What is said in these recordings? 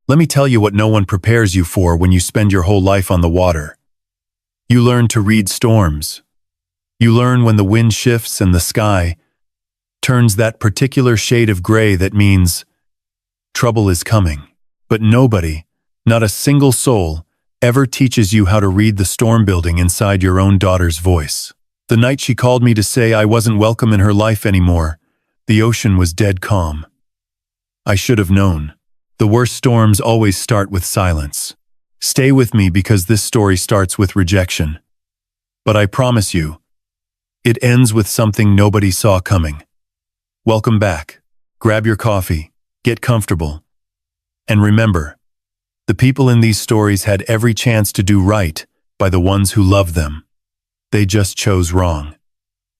Let me tell you what no one prepares you for when you spend your whole life on the water. You learn to read storms. You learn when the wind shifts and the sky turns that particular shade of gray that means trouble is coming. But nobody, not a single soul, ever teaches you how to read the storm building inside your own daughter's voice. The night she called me to say I wasn't welcome in her life anymore, the ocean was dead calm. I should have known. The worst storms always start with silence. Stay with me because this story starts with rejection. But I promise you, it ends with something nobody saw coming. Welcome back. Grab your coffee, get comfortable. And remember, the people in these stories had every chance to do right by the ones who loved them. They just chose wrong.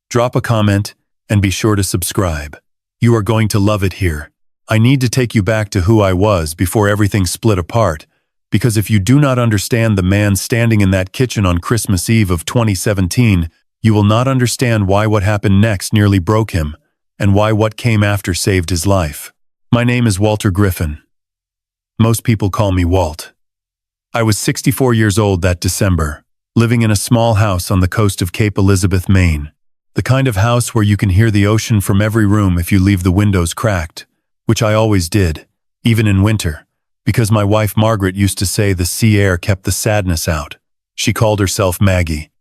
Drop a comment and be sure to subscribe. You are going to love it here. I need to take you back to who I was before everything split apart, because if you do not understand the man standing in that kitchen on Christmas Eve of 2017, you will not understand why what happened next nearly broke him, and why what came after saved his life. My name is Walter Griffin. Most people call me Walt. I was 64 years old that December, living in a small house on the coast of Cape Elizabeth, Maine. The kind of house where you can hear the ocean from every room if you leave the windows cracked, which I always did, even in winter, because my wife Margaret used to say the sea air kept the sadness out. She called herself Maggie.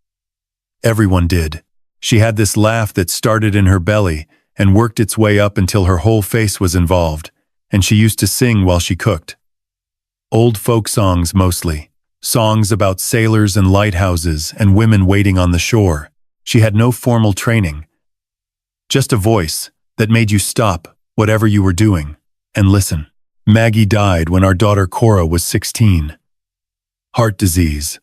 Everyone did. She had this laugh that started in her belly and worked its way up until her whole face was involved, and she used to sing while she cooked. Old folk songs mostly. Songs about sailors and lighthouses and women waiting on the shore. She had no formal training. Just a voice that made you stop whatever you were doing and listen. Maggie died when our daughter Cora was 16. Heart disease.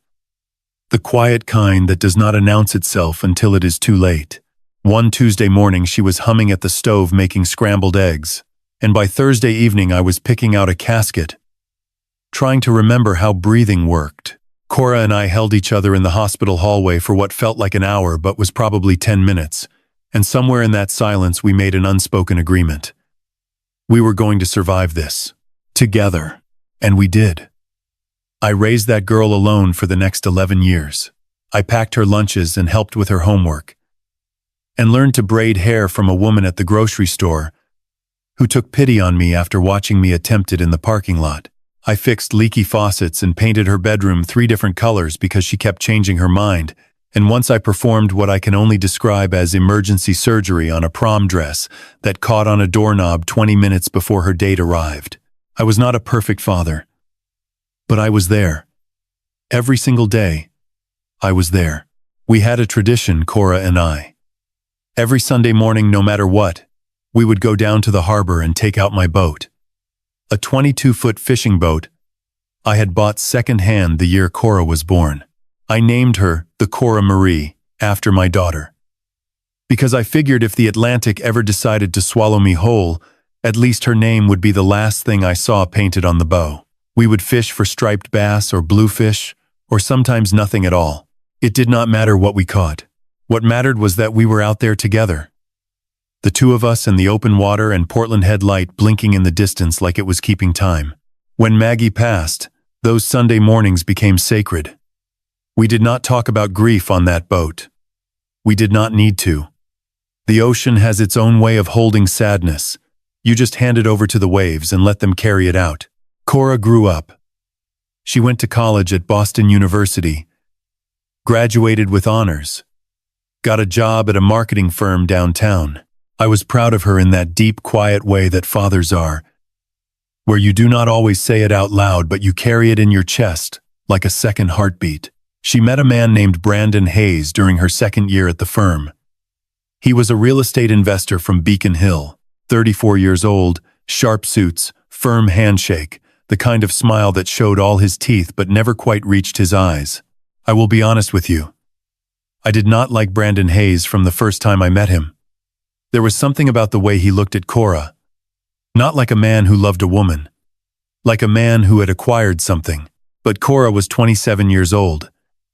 The quiet kind that does not announce itself until it is too late. One Tuesday morning she was humming at the stove making scrambled eggs, and by Thursday evening I was picking out a casket, trying to remember how breathing worked. Cora and I held each other in the hospital hallway for what felt like an hour but was probably 10 minutes, and somewhere in that silence we made an unspoken agreement. We were going to survive this. Together. And we did. I raised that girl alone for the next 11 years. I packed her lunches and helped with her homework, and learned to braid hair from a woman at the grocery store who took pity on me after watching me attempt it in the parking lot. I fixed leaky faucets and painted her bedroom 3 different colors because she kept changing her mind, and once I performed what I can only describe as emergency surgery on a prom dress that caught on a doorknob 20 minutes before her date arrived. I was not a perfect father, but I was there. Every single day, I was there. We had a tradition, Cora and I. Every Sunday morning, no matter what, we would go down to the harbor and take out my boat. A 22-foot fishing boat I had bought second-hand the year Cora was born. I named her the Cora Miri, after my daughter. Because I figured if the Atlantic ever decided to swallow me whole, at least her name would be the last thing I saw painted on the bow. We would fish for striped bass or bluefish, or sometimes nothing at all. It did not matter what we caught. What mattered was that we were out there together. The two of us in the open water and Portland headlight blinking in the distance like it was keeping time. When Maggie passed, those Sunday mornings became sacred. We did not talk about grief on that boat. We did not need to. The ocean has its own way of holding sadness. You just hand it over to the waves and let them carry it out. Cora grew up. She went to college at Boston University, graduated with honors, got a job at a marketing firm downtown. I was proud of her in that deep, quiet way that fathers are, where you do not always say it out loud, but you carry it in your chest like a second heartbeat. She met a man named Brandon Hayes during her second year at the firm. He was a real estate investor from Beacon Hill, 34 years old, sharp suits, firm handshake, the kind of smile that showed all his teeth but never quite reached his eyes. I will be honest with you. I did not like Brandon Hayes from the first time I met him. There was something about the way he looked at Cora. Not like a man who loved a woman. Like a man who had acquired something. But Cora was 27 years old,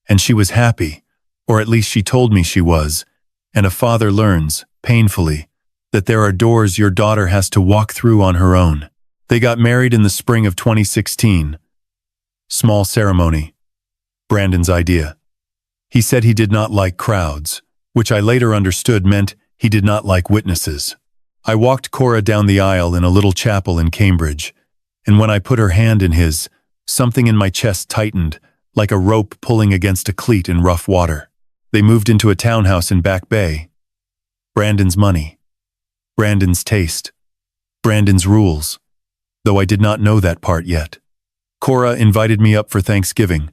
and she was happy, or at least she told me she was, and a father learns, painfully, that there are doors your daughter has to walk through on her own. They got married in the spring of 2016. Small ceremony. Brandon's idea. He said he did not like crowds, which I later understood meant he did not like witnesses. I walked Cora down the aisle in a little chapel in Cambridge, and when I put her hand in his, something in my chest tightened, like a rope pulling against a cleat in rough water. They moved into a townhouse in Back Bay. Brandon's money. Brandon's taste. Brandon's rules. Though I did not know that part yet. Cora invited me up for Thanksgiving.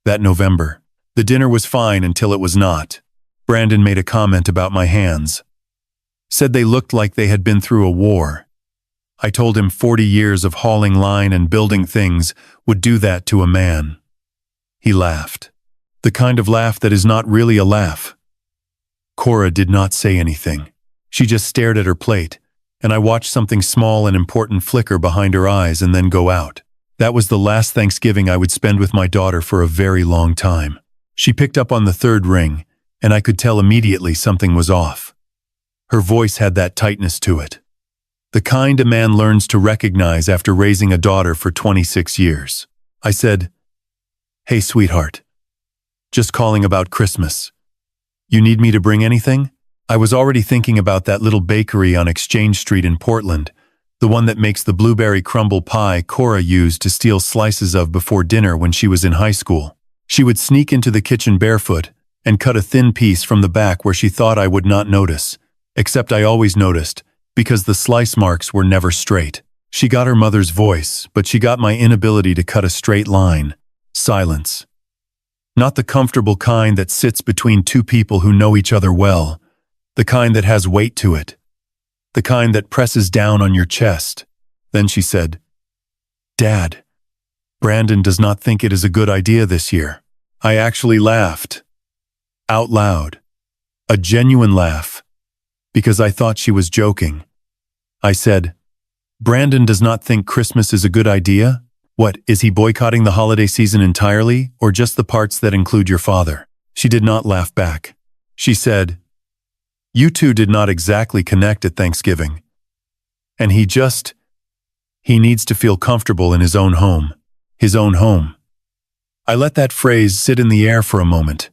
That November. The dinner was fine until it was not. Brandon made a comment about my hands. Said they looked like they had been through a war. I told him 40 years of hauling line and building things would do that to a man. He laughed. The kind of laugh that is not really a laugh. Cora did not say anything. She just stared at her plate, and I watched something small and important flicker behind her eyes and then go out. That was the last Thanksgiving I would spend with my daughter for a very long time. She picked up on the third ring, and I could tell immediately something was off. Her voice had that tightness to it. The kind a man learns to recognize after raising a daughter for 26 years. I said, "Hey, sweetheart. Just calling about Christmas. You need me to bring anything?" I was already thinking about that little bakery on Exchange Street in Portland, the one that makes the blueberry crumble pie Cora used to steal slices of before dinner when she was in high school. She would sneak into the kitchen barefoot and cut a thin piece from the back where she thought I would not notice, except I always noticed, because the slice marks were never straight. She got her mother's voice, but she got my inability to cut a straight line. Silence. Not the comfortable kind that sits between two people who know each other well, the kind that has weight to it, the kind that presses down on your chest. Then she said, "Dad, Brandon does not think it is a good idea this year." I actually laughed. Out loud. A genuine laugh. Because I thought she was joking. I said, "Brandon does not think Christmas is a good idea? What, is he boycotting the holiday season entirely, or just the parts that include your father?" She did not laugh back. She said, "You two did not exactly connect at Thanksgiving. And he needs to feel comfortable in his own home. His own home." I let that phrase sit in the air for a moment.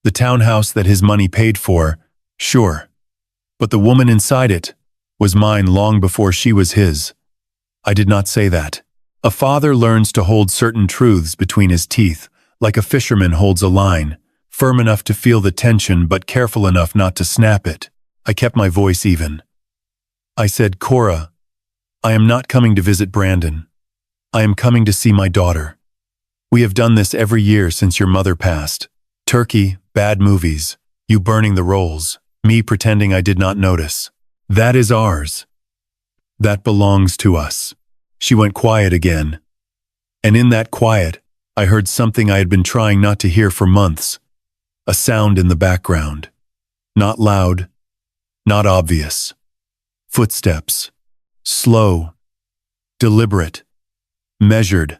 The townhouse that his money paid for, sure. But the woman inside it was mine long before she was his. I did not say that. A father learns to hold certain truths between his teeth, like a fisherman holds a line, firm enough to feel the tension but careful enough not to snap it. I kept my voice even. I said, "Cora, I am not coming to visit Brandon. I am coming to see my daughter. We have done this every year since your mother passed. Turkey, bad movies, you burning the rolls, me pretending I did not notice. That is ours. That belongs to us." She went quiet again. And in that quiet, I heard something I had been trying not to hear for months. A sound in the background. Not loud, not obvious. Footsteps. Slow. Deliberate. Measured.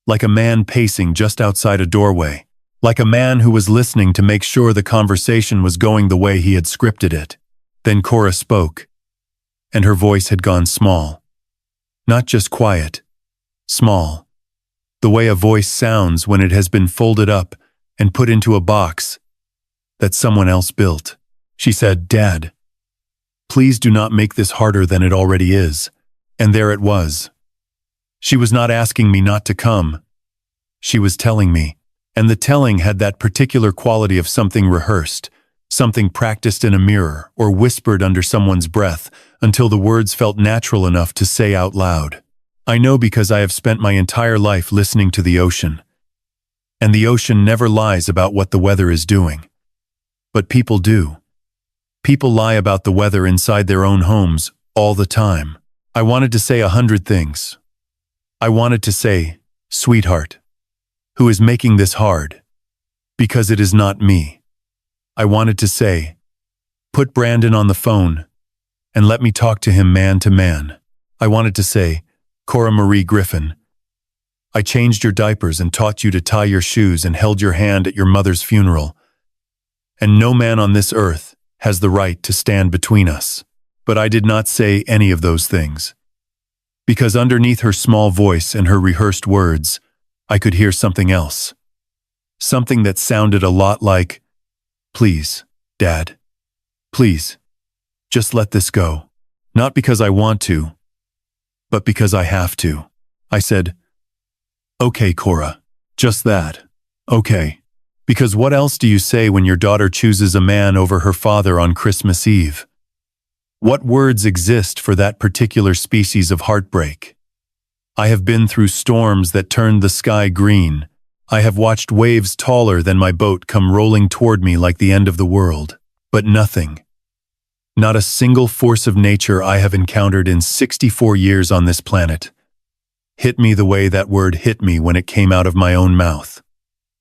Like a man pacing just outside a doorway. Like a man who was listening to make sure the conversation was going the way he had scripted it. Then Cora spoke, and her voice had gone small. Not just quiet. Small. The way a voice sounds when it has been folded up and put into a box that someone else built. She said, "Dad, please do not make this harder than it already is." And there it was. She was not asking me not to come. She was telling me. And the telling had that particular quality of something rehearsed, something practiced in a mirror or whispered under someone's breath until the words felt natural enough to say out loud. I know because I have spent my entire life listening to the ocean. And the ocean never lies about what the weather is doing. But people do. People lie about the weather inside their own homes all the time. I wanted to say 100 things. I wanted to say, "Sweetheart, who is making this hard? Because it is not me." I wanted to say, "Put Brandon on the phone and let me talk to him man to man." I wanted to say, "Cora Marie Griffin, I changed your diapers and taught you to tie your shoes and held your hand at your mother's funeral. And no man on this earth has the right to stand between us." But I did not say any of those things. because underneath her small voice and her rehearsed words, I could hear something else. Something that sounded a lot like, "Please, Dad. Please. Just let this go. Not because I want to, but because I have to." I said, "Okay, Cora. Just that. Okay." Because what else do you say when your daughter chooses a man over her father on Christmas Eve? What words exist for that particular species of heartbreak? I have been through storms that turned the sky green. I have watched waves taller than my boat come rolling toward me like the end of the world. But nothing, not a single force of nature I have encountered in 64 years on this planet, hit me the way that word hit me when it came out of my own mouth.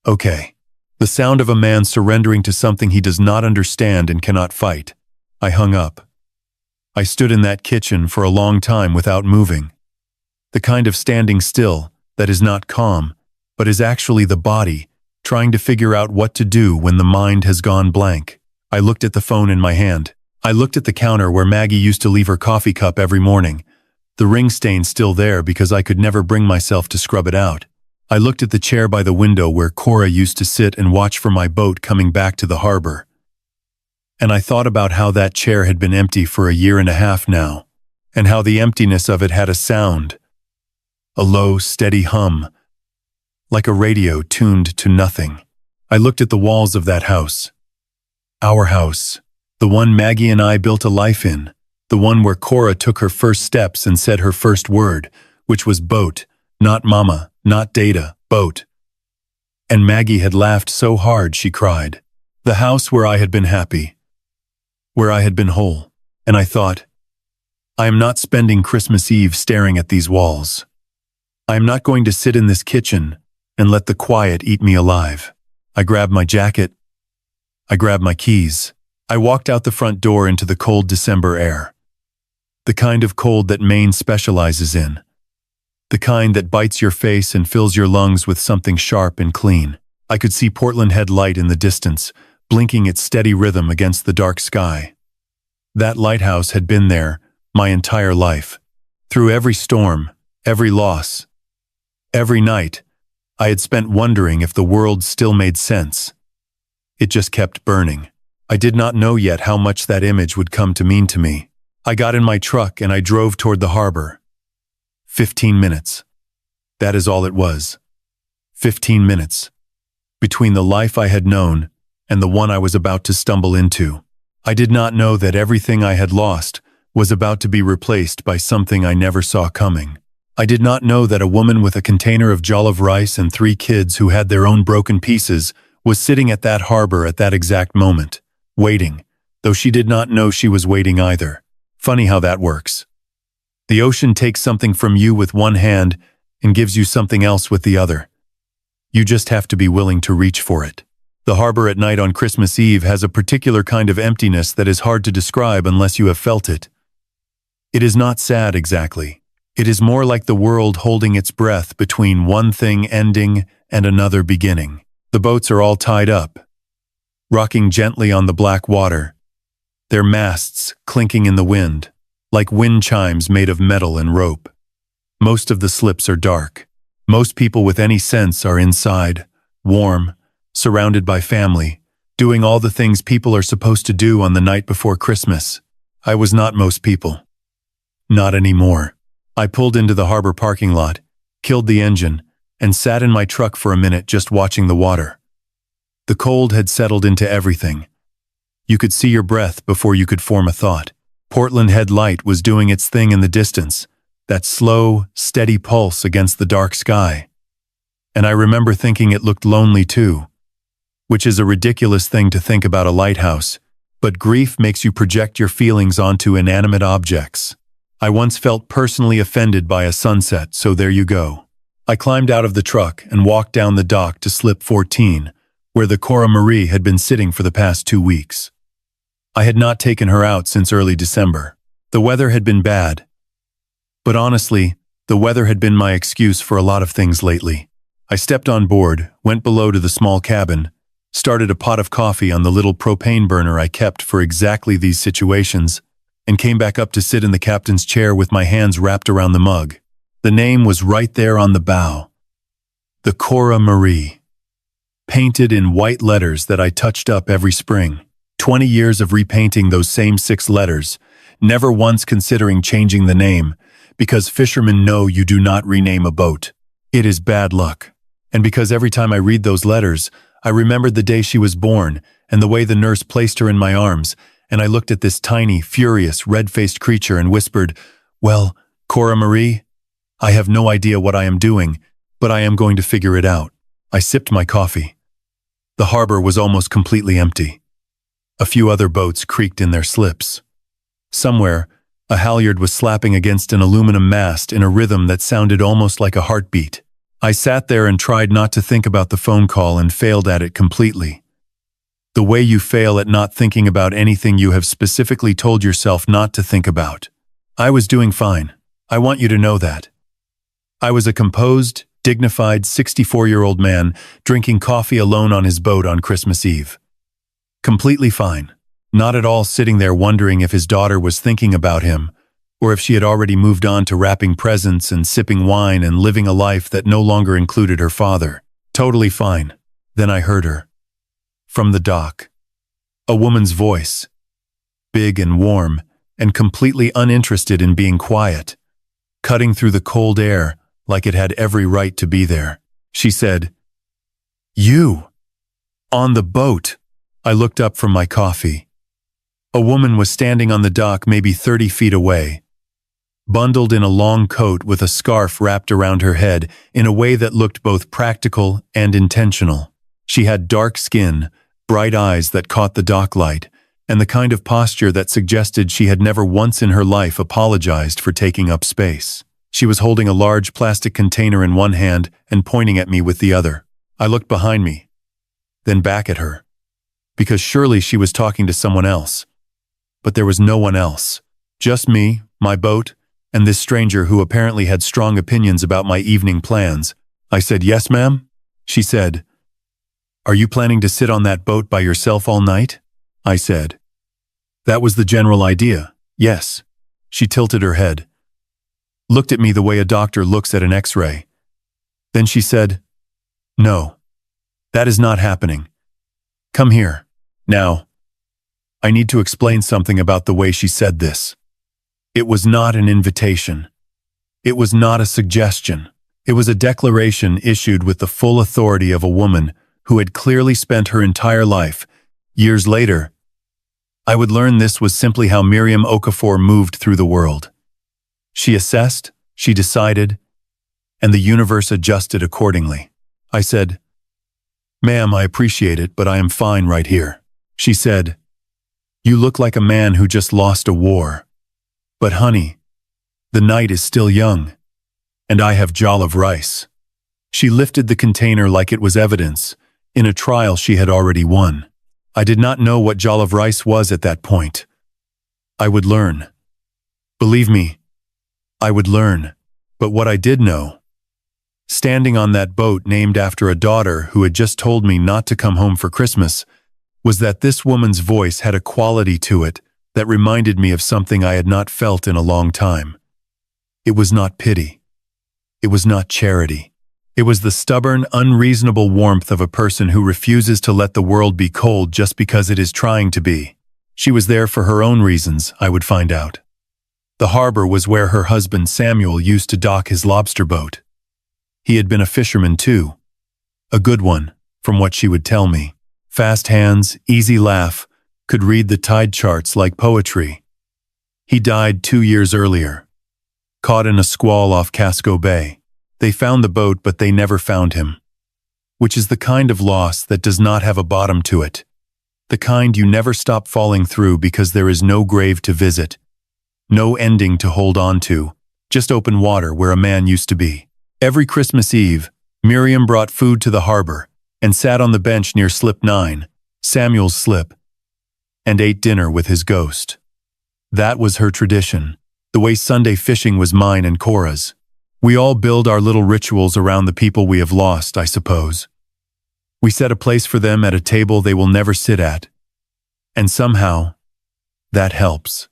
Okay. The sound of a man surrendering to something he does not understand and cannot fight. I hung up. I stood in that kitchen for a long time without moving. The kind of standing still that is not calm, but is actually the body trying to figure out what to do when the mind has gone blank. I looked at the phone in my hand. I looked at the counter where Maggie used to leave her coffee cup every morning. The ring stain still there because I could never bring myself to scrub it out. I looked at the chair by the window where Cora used to sit and watch for my boat coming back to the harbor. And I thought about how that chair had been empty for a year and a half now, and how the emptiness of it had a sound, a low, steady hum, like a radio tuned to nothing. I looked at the walls of that house. Our house, the one Maggie and I built a life in, the one where Cora took her first steps and said her first word, which was boat, not mama. Not data, boat. And Maggie had laughed so hard she cried. The house where I had been happy, where I had been whole. And I thought, I am not spending Christmas Eve staring at these walls. I am not going to sit in this kitchen and let the quiet eat me alive. I grabbed my jacket. I grabbed my keys. I walked out the front door into the cold December air. The kind of cold that Maine specializes in. The kind that bites your face and fills your lungs with something sharp and clean. I could see Portland Head light in the distance, blinking its steady rhythm against the dark sky. That lighthouse had been there my entire life. Through every storm, every loss, every night, I had spent wondering if the world still made sense. It just kept burning. I did not know yet how much that image would come to mean to me. I got in my truck and I drove toward the harbor. 15 minutes. That is all it was. 15 minutes. Between the life I had known and the one I was about to stumble into. I did not know that everything I had lost was about to be replaced by something I never saw coming. I did not know that a woman with a container of Jollof rice and 3 kids who had their own broken pieces was sitting at that harbor at that exact moment, waiting, though she did not know she was waiting either. Funny how that works. The ocean takes something from you with one hand and gives you something else with the other. You just have to be willing to reach for it. The harbor at night on Christmas Eve has a particular kind of emptiness that is hard to describe unless you have felt it. It is not sad exactly. It is more like the world holding its breath between one thing ending and another beginning. The boats are all tied up, rocking gently on the black water, their masts clinking in the wind, like wind chimes made of metal and rope. Most of the slips are dark. Most people with any sense are inside, warm, surrounded by family, doing all the things people are supposed to do on the night before Christmas. I was not most people. Not anymore. I pulled into the harbor parking lot, killed the engine, and sat in my truck for a minute just watching the water. The cold had settled into everything. You could see your breath before you could form a thought. Portland Head light was doing its thing in the distance, that slow, steady pulse against the dark sky. And I remember thinking it looked lonely too, which is a ridiculous thing to think about a lighthouse, but grief makes you project your feelings onto inanimate objects. I once felt personally offended by a sunset, so there you go. I climbed out of the truck and walked down the dock to slip 14, where the Cora Miri had been sitting for the past 2 weeks. I had not taken her out since early December. The weather had been bad. But honestly, the weather had been my excuse for a lot of things lately. I stepped on board, went below to the small cabin, started a pot of coffee on the little propane burner I kept for exactly these situations, and came back up to sit in the captain's chair with my hands wrapped around the mug. The name was right there on the bow. The Cora Miri, painted in white letters that I touched up every spring. 20 years of repainting those same 6 letters, never once considering changing the name, because fishermen know you do not rename a boat. It is bad luck. And because every time I read those letters, I remembered the day she was born and the way the nurse placed her in my arms, and I looked at this tiny, furious, red-faced creature and whispered, "Well, Cora Miri, I have no idea what I am doing, but I am going to figure it out." I sipped my coffee. The harbor was almost completely empty. A few other boats creaked in their slips. Somewhere, a halyard was slapping against an aluminum mast in a rhythm that sounded almost like a heartbeat. I sat there and tried not to think about the phone call and failed at it completely. The way you fail at not thinking about anything you have specifically told yourself not to think about. I was doing fine. I want you to know that. I was a composed, dignified 64-year-old man drinking coffee alone on his boat on Christmas Eve. Completely fine. Not at all sitting there wondering if his daughter was thinking about him, or if she had already moved on to wrapping presents and sipping wine and living a life that no longer included her father. Totally fine. Then I heard her. From the dock. A woman's voice. Big and warm, and completely uninterested in being quiet. Cutting through the cold air like it had every right to be there. She said, "You! On the boat!" I looked up from my coffee. A woman was standing on the dock maybe 30 feet away, bundled in a long coat with a scarf wrapped around her head in a way that looked both practical and intentional. She had dark skin, bright eyes that caught the dock light, and the kind of posture that suggested she had never once in her life apologized for taking up space. She was holding a large plastic container in one hand and pointing at me with the other. I looked behind me, then back at her, because surely she was talking to someone else. But there was no one else. Just me, my boat, and this stranger who apparently had strong opinions about my evening plans. I said, "Yes, ma'am?" She said, "Are you planning to sit on that boat by yourself all night?" I said. "That was the general idea, yes." She tilted her head, looked at me the way a doctor looks at an X-ray. Then she said, "No, that is not happening. Come here. Now." I need to explain something about the way she said this. It was not an invitation. It was not a suggestion. It was a declaration issued with the full authority of a woman who had clearly spent her entire life. Years later, I would learn this was simply how Miriam Okafor moved through the world. She assessed, she decided, and the universe adjusted accordingly. I said, "Ma'am, I appreciate it, but I am fine right here." She said, "You look like a man who just lost a war. But honey, the night is still young, and I have jollof rice." She lifted the container like it was evidence, in a trial she had already won. I did not know what jollof rice was at that point. I would learn. Believe me, I would learn. But what I did know, standing on that boat named after a daughter who had just told me not to come home for Christmas, was that this woman's voice had a quality to it that reminded me of something I had not felt in a long time. It was not pity. It was not charity. It was the stubborn, unreasonable warmth of a person who refuses to let the world be cold just because it is trying to be. She was there for her own reasons, I would find out. The harbor was where her husband Samuel used to dock his lobster boat. He had been a fisherman too. A good one, from what she would tell me. Fast hands, easy laugh, could read the tide charts like poetry. He died 2 years earlier, caught in a squall off Casco Bay. They found the boat, but they never found him. Which is the kind of loss that does not have a bottom to it. The kind you never stop falling through because there is no grave to visit, no ending to hold on to, just open water where a man used to be. Every Christmas Eve, Miriam brought food to the harbor and sat on the bench near Slip 9, Samuel's slip, and ate dinner with his ghost. That was her tradition, the way Sunday fishing was mine and Cora's. We all build our little rituals around the people we have lost, I suppose. We set a place for them at a table they will never sit at. And somehow, that helps.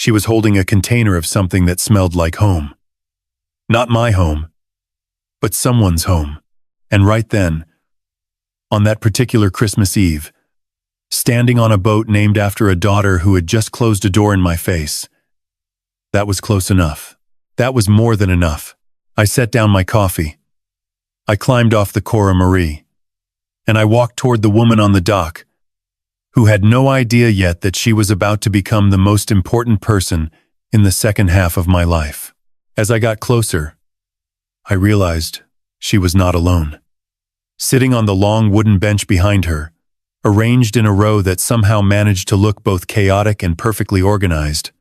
She was holding a container of something that smelled like home. Not my home, but someone's home. And right then, on that particular Christmas Eve, standing on a boat named after a daughter who had just closed a door in my face, that was close enough. That was more than enough. I set down my coffee. I climbed off the Cora Miri, and I walked toward the woman on the dock, who had no idea yet that she was about to become the most important person in the second half of my life. As I got closer, I realized she was not alone. Sitting on the long wooden bench behind her, arranged in a row that somehow managed to look both chaotic and perfectly organized,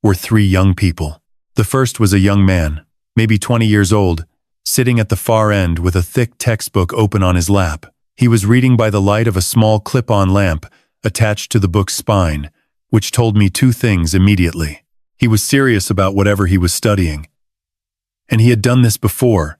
were three young people. The first was a young man, maybe 20 years old, sitting at the far end with a thick textbook open on his lap. He was reading by the light of a small clip-on lamp attached to the book's spine, which told me two things immediately. He was serious about whatever he was studying. And he had done this before,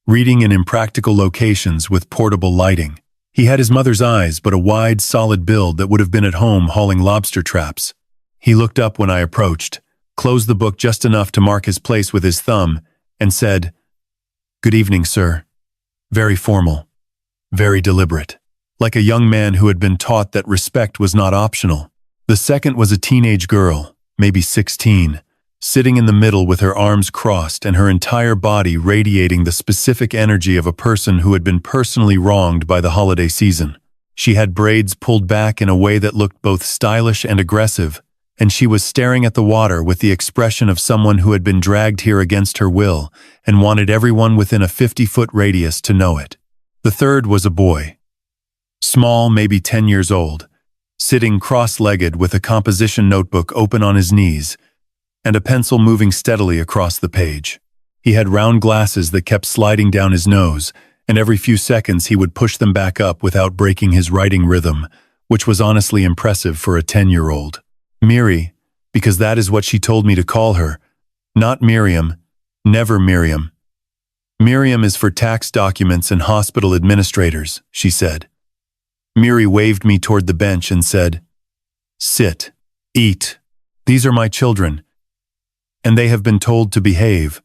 reading in impractical locations with portable lighting. He had his mother's eyes, but a wide, solid build that would have been at home hauling lobster traps. He looked up when I approached, closed the book just enough to mark his place with his thumb, and said, "Good evening, sir." Very formal, very deliberate, like a young man who had been taught that respect was not optional. The second was a teenage girl, maybe 16, sitting in the middle with her arms crossed and her entire body radiating the specific energy of a person who had been personally wronged by the holiday season. She had braids pulled back in a way that looked both stylish and aggressive, and she was staring at the water with the expression of someone who had been dragged here against her will and wanted everyone within a 50-foot radius to know it. The third was a boy, small, maybe 10 years old, sitting cross-legged with a composition notebook open on his knees and a pencil moving steadily across the page. He had round glasses that kept sliding down his nose, and every few seconds he would push them back up without breaking his writing rhythm, which was honestly impressive for a 10-year-old. Miri, because that is what she told me to call her, not Miriam, never Miriam. Miriam is for tax documents and hospital administrators, she said. Miri waved me toward the bench and said, "Sit, eat. These are my children, and they have been told to behave,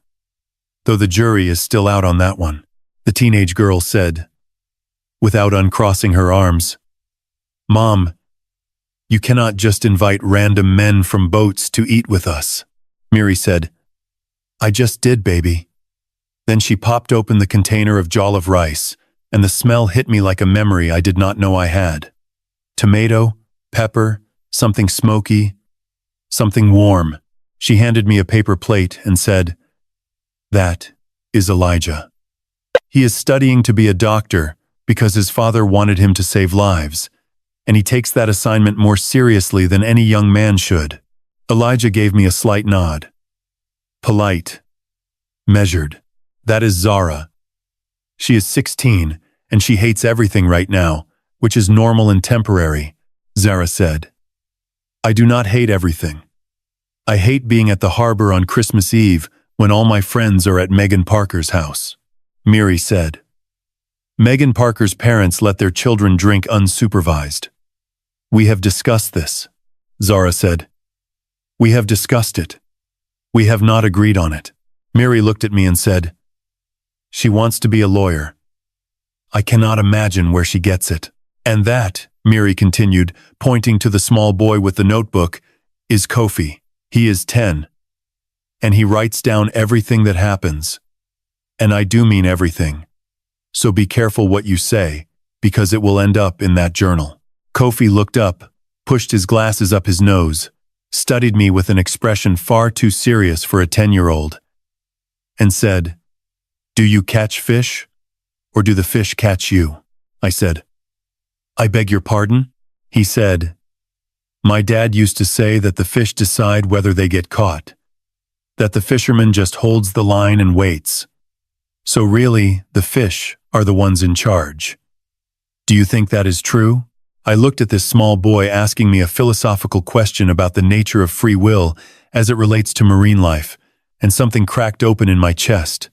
though the jury is still out on that one," the teenage girl said, without uncrossing her arms. "Mom, you cannot just invite random men from boats to eat with us," Miri said. "I just did, baby." Then she popped open the container of jollof rice, and the smell hit me like a memory I did not know I had. Tomato, pepper, something smoky, something warm. She handed me a paper plate and said, "That is Elijah. He is studying to be a doctor because his father wanted him to save lives, and he takes that assignment more seriously than any young man should." Elijah gave me a slight nod. Polite. Measured. "That is Zara. She is 16, and she hates everything right now, which is normal and temporary," Zara said. "I do not hate everything. I hate being at the harbor on Christmas Eve when all my friends are at Megan Parker's house," Miri said. "Megan Parker's parents let their children drink unsupervised. We have discussed this," Zara said. "We have discussed it. We have not agreed on it." Miri looked at me and said, "She wants to be a lawyer. I cannot imagine where she gets it. And that," Miri continued, pointing to the small boy with the notebook, "is Kofi. He is 10. And he writes down everything that happens. And I do mean everything. So be careful what you say, because it will end up in that journal." Kofi looked up, pushed his glasses up his nose, studied me with an expression far too serious for a 10-year-old, and said, "Do you catch fish, or do the fish catch you?" I said. "I beg your pardon?" He said, "My dad used to say that the fish decide whether they get caught, that the fisherman just holds the line and waits. So really, the fish are the ones in charge. Do you think that is true?" I looked at this small boy asking me a philosophical question about the nature of free will as it relates to marine life, and something cracked open in my chest.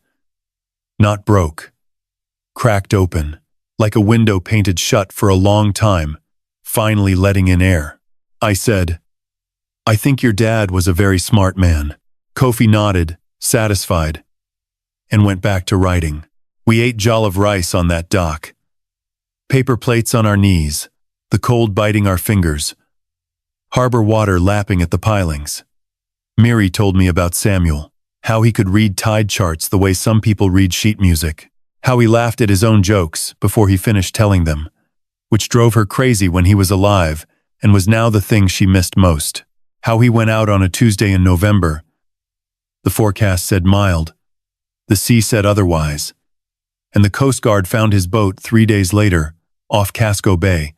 Not broke. Cracked open, like a window painted shut for a long time, finally letting in air. I said, I think your dad was a very smart man. Kofi nodded, satisfied, and went back to writing. We ate jollof rice on that dock. Paper plates on our knees, the cold biting our fingers. Harbor water lapping at the pilings. Miri told me about Samuel, how he could read tide charts the way some people read sheet music, how he laughed at his own jokes before he finished telling them, which drove her crazy when he was alive and was now the thing she missed most, how he went out on a Tuesday in November. The forecast said mild, the sea said otherwise, and the Coast Guard found his boat 3 days later, off Casco Bay,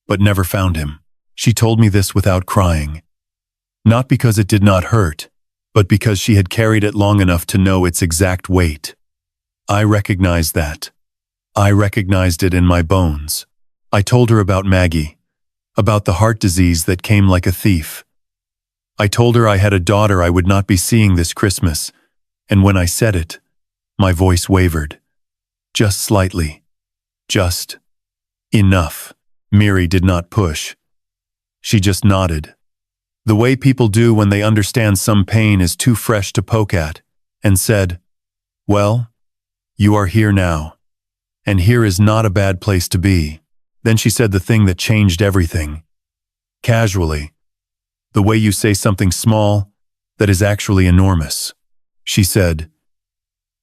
but never found him. She told me this without crying. Not because it did not hurt, but because she had carried it long enough to know its exact weight. I recognized that. I recognized it in my bones. I told her about Maggie, about the heart disease that came like a thief. I told her I had a daughter I would not be seeing this Christmas, and when I said it, my voice wavered. Just slightly. Just enough. Miri did not push. She just nodded. The way people do when they understand some pain is too fresh to poke at, and said, "Well, you are here now, and here is not a bad place to be." Then she said the thing that changed everything. Casually, the way you say something small that is actually enormous. She said,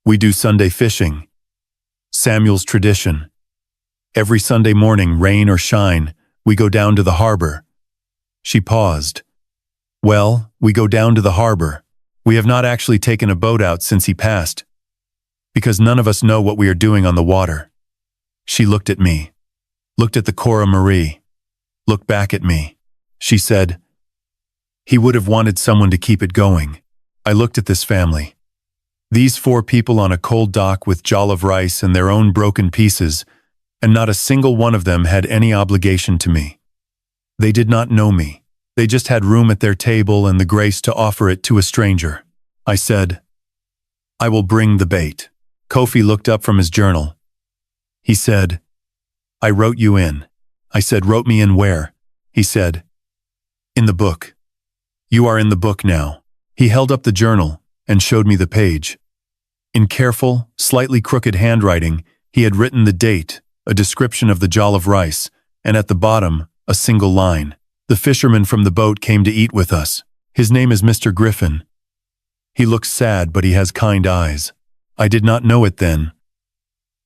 "We do Sunday fishing. Samuel's tradition. Every Sunday morning, rain or shine, we go down to the harbor." She paused. "Well, we go down to the harbor. We have not actually taken a boat out since he passed, because none of us know what we are doing on the water." She looked at me, looked at the Cora Miri, looked back at me. She said, "He would have wanted someone to keep it going." I looked at this family. These 4 people on a cold dock with jollof rice and their own broken pieces, and not a single one of them had any obligation to me. They did not know me. They just had room at their table and the grace to offer it to a stranger. I said, "I will bring the bait." Kofi looked up from his journal. He said, "I wrote you in." I said, "Wrote me in where?" He said, "In the book. You are in the book now." He held up the journal and showed me the page. In careful, slightly crooked handwriting, he had written the date, a description of the jollof rice, and at the bottom, a single line. "The fisherman from the boat came to eat with us. His name is Mr. Griffin. He looks sad, but he has kind eyes." I did not know it then,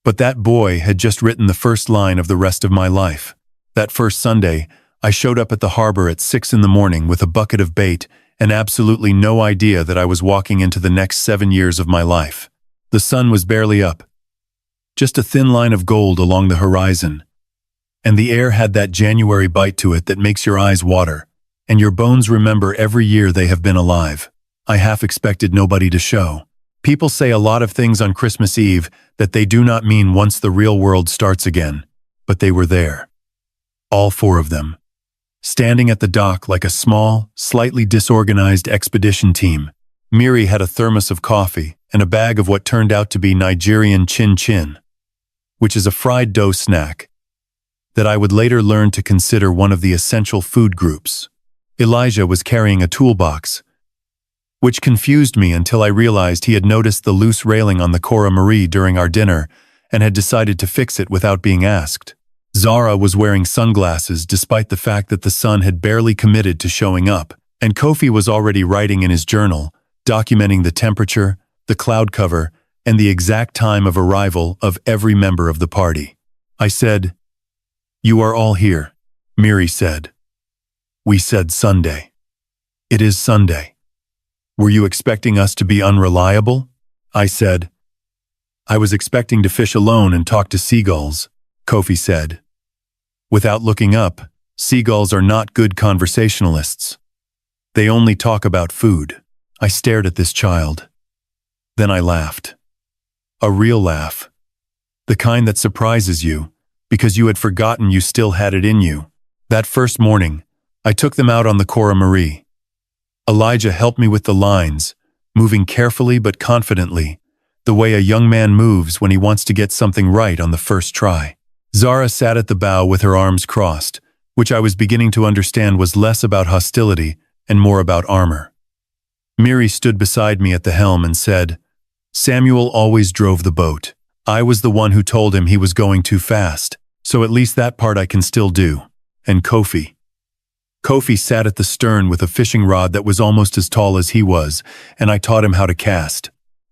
but that boy had just written the first line of the rest of my life. That first Sunday, I showed up at the harbor at 6 in the morning with a bucket of bait and absolutely no idea that I was walking into the next 7 years of my life. The sun was barely up, just a thin line of gold along the horizon, and the air had that January bite to it that makes your eyes water, and your bones remember every year they have been alive. I half expected nobody to show. People say a lot of things on Christmas Eve that they do not mean once the real world starts again, but they were there. All 4 of them. Standing at the dock like a small, slightly disorganized expedition team. Miri had a thermos of coffee and a bag of what turned out to be Nigerian chin-chin, which is a fried dough snack that I would later learn to consider one of the essential food groups. Elijah was carrying a toolbox, which confused me until I realized he had noticed the loose railing on the Cora Miri during our dinner and had decided to fix it without being asked. Zara was wearing sunglasses despite the fact that the sun had barely committed to showing up, and Kofi was already writing in his journal, documenting the temperature, the cloud cover, and the exact time of arrival of every member of the party. I said, "You are all here," Miri said. We said Sunday. "It is Sunday. Were you expecting us to be unreliable?" I said. "I was expecting to fish alone and talk to seagulls," Kofi said. Without looking up, seagulls are not good conversationalists. They only talk about food. I stared at this child. Then I laughed. A real laugh. The kind that surprises you, because you had forgotten you still had it in you. That first morning, I took them out on the Cora Miri. Elijah helped me with the lines, moving carefully but confidently, the way a young man moves when he wants to get something right on the first try. Zara sat at the bow with her arms crossed, which I was beginning to understand was less about hostility and more about armor. Miri stood beside me at the helm and said, "Samuel always drove the boat. I was the one who told him he was going too fast, so at least that part I can still do." And Kofi sat at the stern with a fishing rod that was almost as tall as he was, and I taught him how to cast.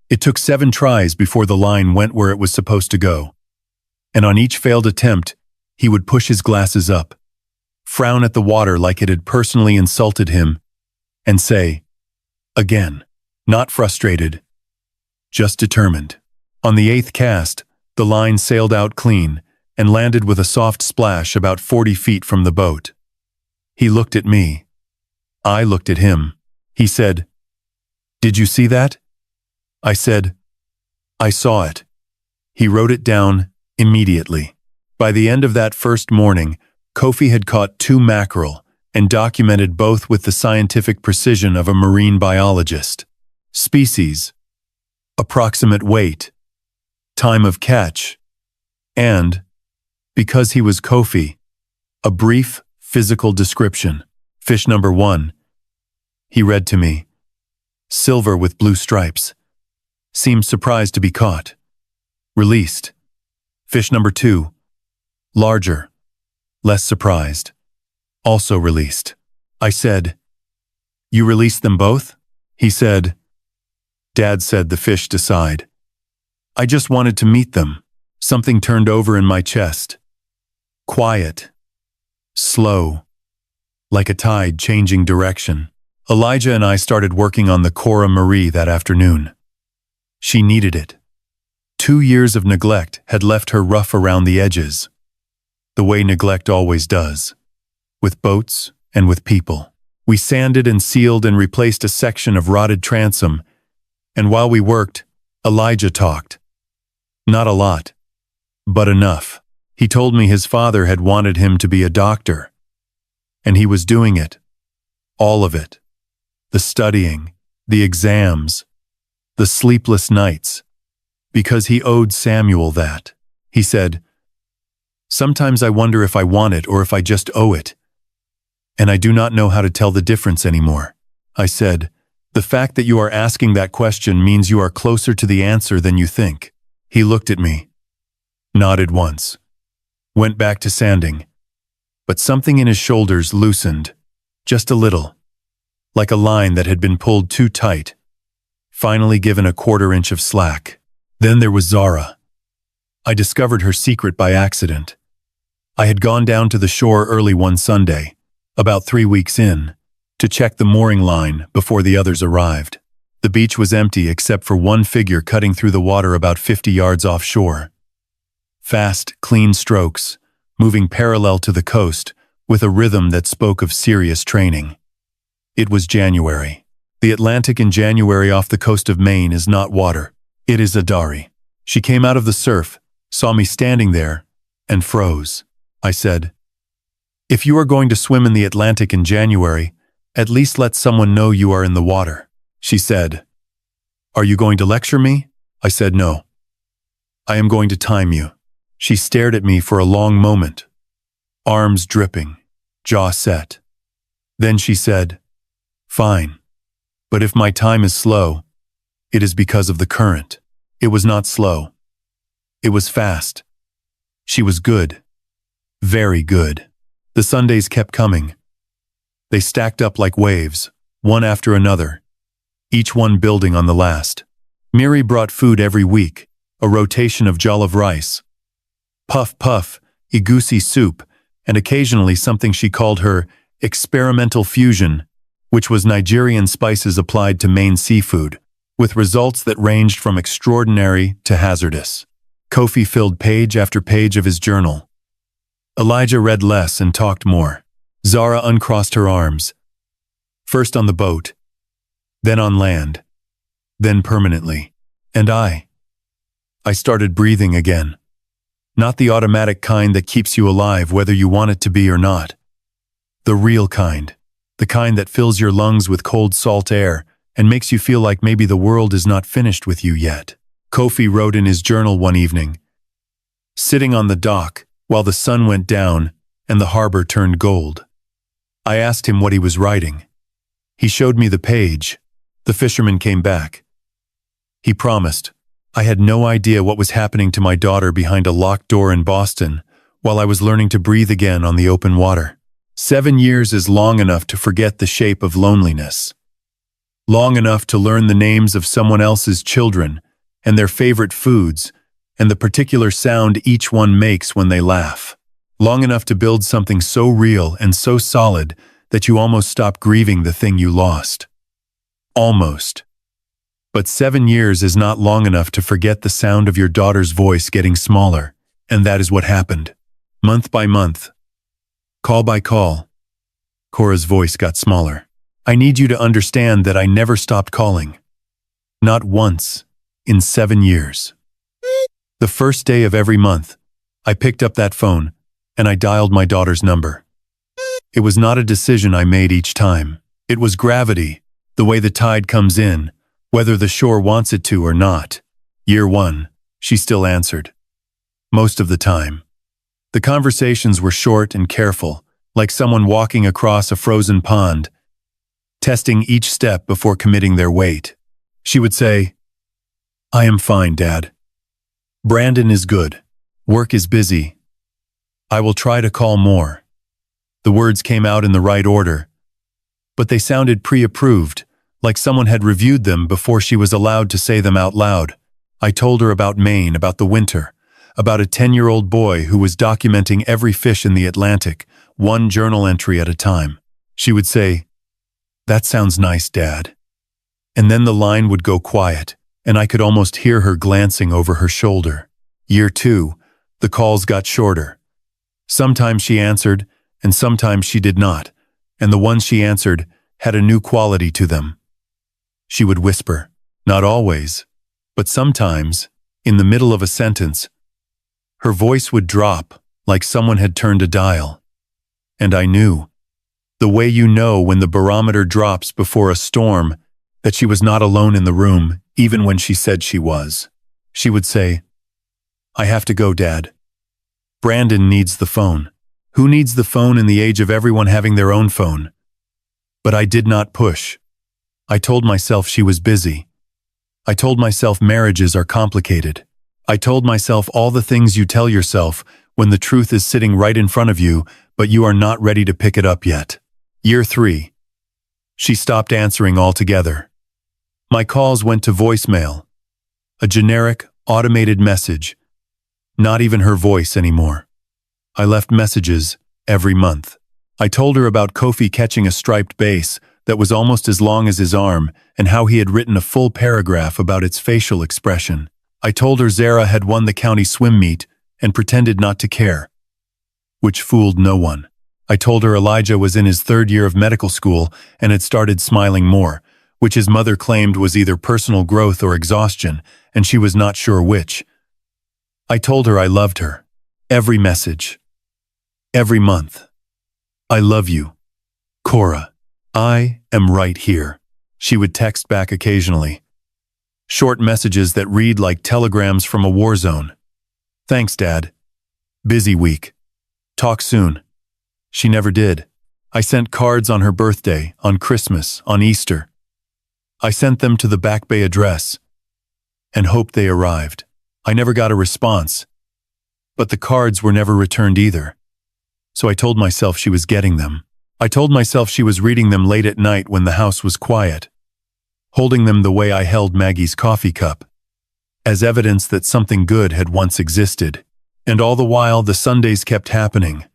It took 7 tries before the line went where it was supposed to go. And on each failed attempt, he would push his glasses up, frown at the water like it had personally insulted him, and say, "Again," not frustrated, just determined. On the 8th cast, the line sailed out clean and landed with a soft splash about 40 feet from the boat. He looked at me. I looked at him. He said, "Did you see that?" I said, "I saw it." He wrote it down immediately. By the end of that first morning, Kofi had caught 2 mackerel and documented both with the scientific precision of a marine biologist. Species, approximate weight, time of catch, and, because he was Kofi, a brief physical description. Fish number 1, he read to me. Silver with blue stripes. Seemed surprised to be caught. Released. Fish number 2, larger, less surprised. Also released. I said, "You released them both?" He said, "Dad said the fish decide." I just wanted to meet them. Something turned over in my chest. Quiet. Slow. Like a tide changing direction. Elijah and I started working on the Cora Miri that afternoon. She needed it. 2 years of neglect had left her rough around the edges. The way neglect always does. With boats and with people. We sanded and sealed and replaced a section of rotted transom, and while we worked, Elijah talked. Not a lot, but enough. He told me his father had wanted him to be a doctor, and he was doing it. All of it. The studying, the exams, the sleepless nights, because he owed Samuel that. He said, "Sometimes I wonder if I want it or if I just owe it, and I do not know how to tell the difference anymore." I said, "The fact that you are asking that question means you are closer to the answer than you think." He looked at me, nodded once, went back to sanding, but something in his shoulders loosened, just a little, like a line that had been pulled too tight, finally given a 1/4 inch of slack. Then there was Zara. I discovered her secret by accident. I had gone down to the shore early one Sunday, about 3 weeks in, to check the mooring line before the others arrived. The beach was empty except for one figure cutting through the water about 50 yards offshore. Fast, clean strokes, moving parallel to the coast, with a rhythm that spoke of serious training. It was January. The Atlantic in January off the coast of Maine is not water. It is a dari. She came out of the surf, saw me standing there, and froze. I said, "If you are going to swim in the Atlantic in January, at least let someone know you are in the water." She said, "Are you going to lecture me?" I said, "No. I am going to time you." She stared at me for a long moment, arms dripping, jaw set. Then she said, "Fine. But if my time is slow, it is because of the current." It was not slow. It was fast. She was good. Very good. The Sundays kept coming. They stacked up like waves, one after another, each one building on the last. Miri brought food every week, a rotation of jollof rice, puff, egusi soup, and occasionally something she called her experimental fusion, which was Nigerian spices applied to Maine seafood, with results that ranged from extraordinary to hazardous. Kofi filled page after page of his journal. Elijah read less and talked more. Zara uncrossed her arms, first on the boat, then on land, then permanently. And I started breathing again. Not the automatic kind that keeps you alive whether you want it to be or not. The real kind. The kind that fills your lungs with cold salt air and makes you feel like maybe the world is not finished with you yet. Kofi wrote in his journal one evening, sitting on the dock while the sun went down and the harbor turned gold. I asked him what he was writing. He showed me the page. The fisherman came back. He promised. I had no idea what was happening to my daughter behind a locked door in Boston, while I was learning to breathe again on the open water. 7 years is long enough to forget the shape of loneliness. Long enough to learn the names of someone else's children, and their favorite foods, and the particular sound each one makes when they laugh. Long enough to build something so real and so solid that you almost stop grieving the thing you lost. Almost. But 7 years is not long enough to forget the sound of your daughter's voice getting smaller, and that is what happened. Month by month, call by call, Cora's voice got smaller. I need you to understand that I never stopped calling. Not once in 7 years. The first day of every month, I picked up that phone and I dialed my daughter's number. It was not a decision I made each time. It was gravity, the way the tide comes in, whether the shore wants it to or not. Year 1, she still answered. Most of the time. The conversations were short and careful, like someone walking across a frozen pond, testing each step before committing their weight. She would say, I am fine, Dad. Brandon is good. Work is busy. I will try to call more. The words came out in the right order, but they sounded pre-approved, like someone had reviewed them before she was allowed to say them out loud. I told her about Maine, about the winter, about a 10-year-old boy who was documenting every fish in the Atlantic, one journal entry at a time. She would say, That sounds nice, Dad. And then the line would go quiet, and I could almost hear her glancing over her shoulder. Year 2, the calls got shorter. Sometimes she answered, and sometimes she did not, and the ones she answered had a new quality to them. She would whisper, not always, but sometimes, in the middle of a sentence, her voice would drop like someone had turned a dial. And I knew, the way you know when the barometer drops before a storm, that she was not alone in the room, even when she said she was. She would say, I have to go, Dad. Brandon needs the phone. Who needs the phone in the age of everyone having their own phone? But I did not push. I told myself she was busy. I told myself marriages are complicated. I told myself all the things you tell yourself when the truth is sitting right in front of you, but you are not ready to pick it up yet. Year 3. She stopped answering altogether. My calls went to voicemail. A generic, automated message. Not even her voice anymore. I left messages every month. I told her about Kofi catching a striped bass that was almost as long as his arm and how he had written a full paragraph about its facial expression. I told her Zara had won the county swim meet and pretended not to care, which fooled no one. I told her Elijah was in his 3rd year of medical school and had started smiling more, which his mother claimed was either personal growth or exhaustion, and she was not sure which. I told her I loved her. Every message. Every month. I love you, Cora. I am right here. She would text back occasionally. Short messages that read like telegrams from a war zone. Thanks, Dad. Busy week. Talk soon. She never did. I sent cards on her birthday, on Christmas, on Easter. I sent them to the Back Bay address and hoped they arrived. I never got a response, but the cards were never returned either. So I told myself she was getting them. I told myself she was reading them late at night when the house was quiet, holding them the way I held Maggie's coffee cup, as evidence that something good had once existed. And all the while, the Sundays kept happening.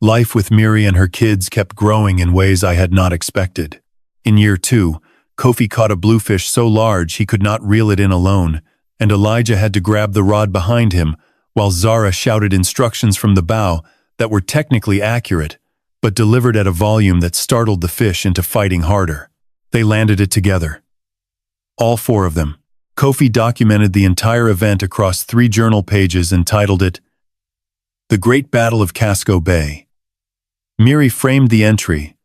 Life with Miri and her kids kept growing in ways I had not expected. In year 2, Kofi caught a bluefish so large he could not reel it in alone, and Elijah had to grab the rod behind him, while Zara shouted instructions from the bow that were technically accurate, but delivered at a volume that startled the fish into fighting harder. They landed it together. All 4 of them. Kofi documented the entire event across 3 journal pages and titled it, The Great Battle of Casco Bay. Miri framed the entry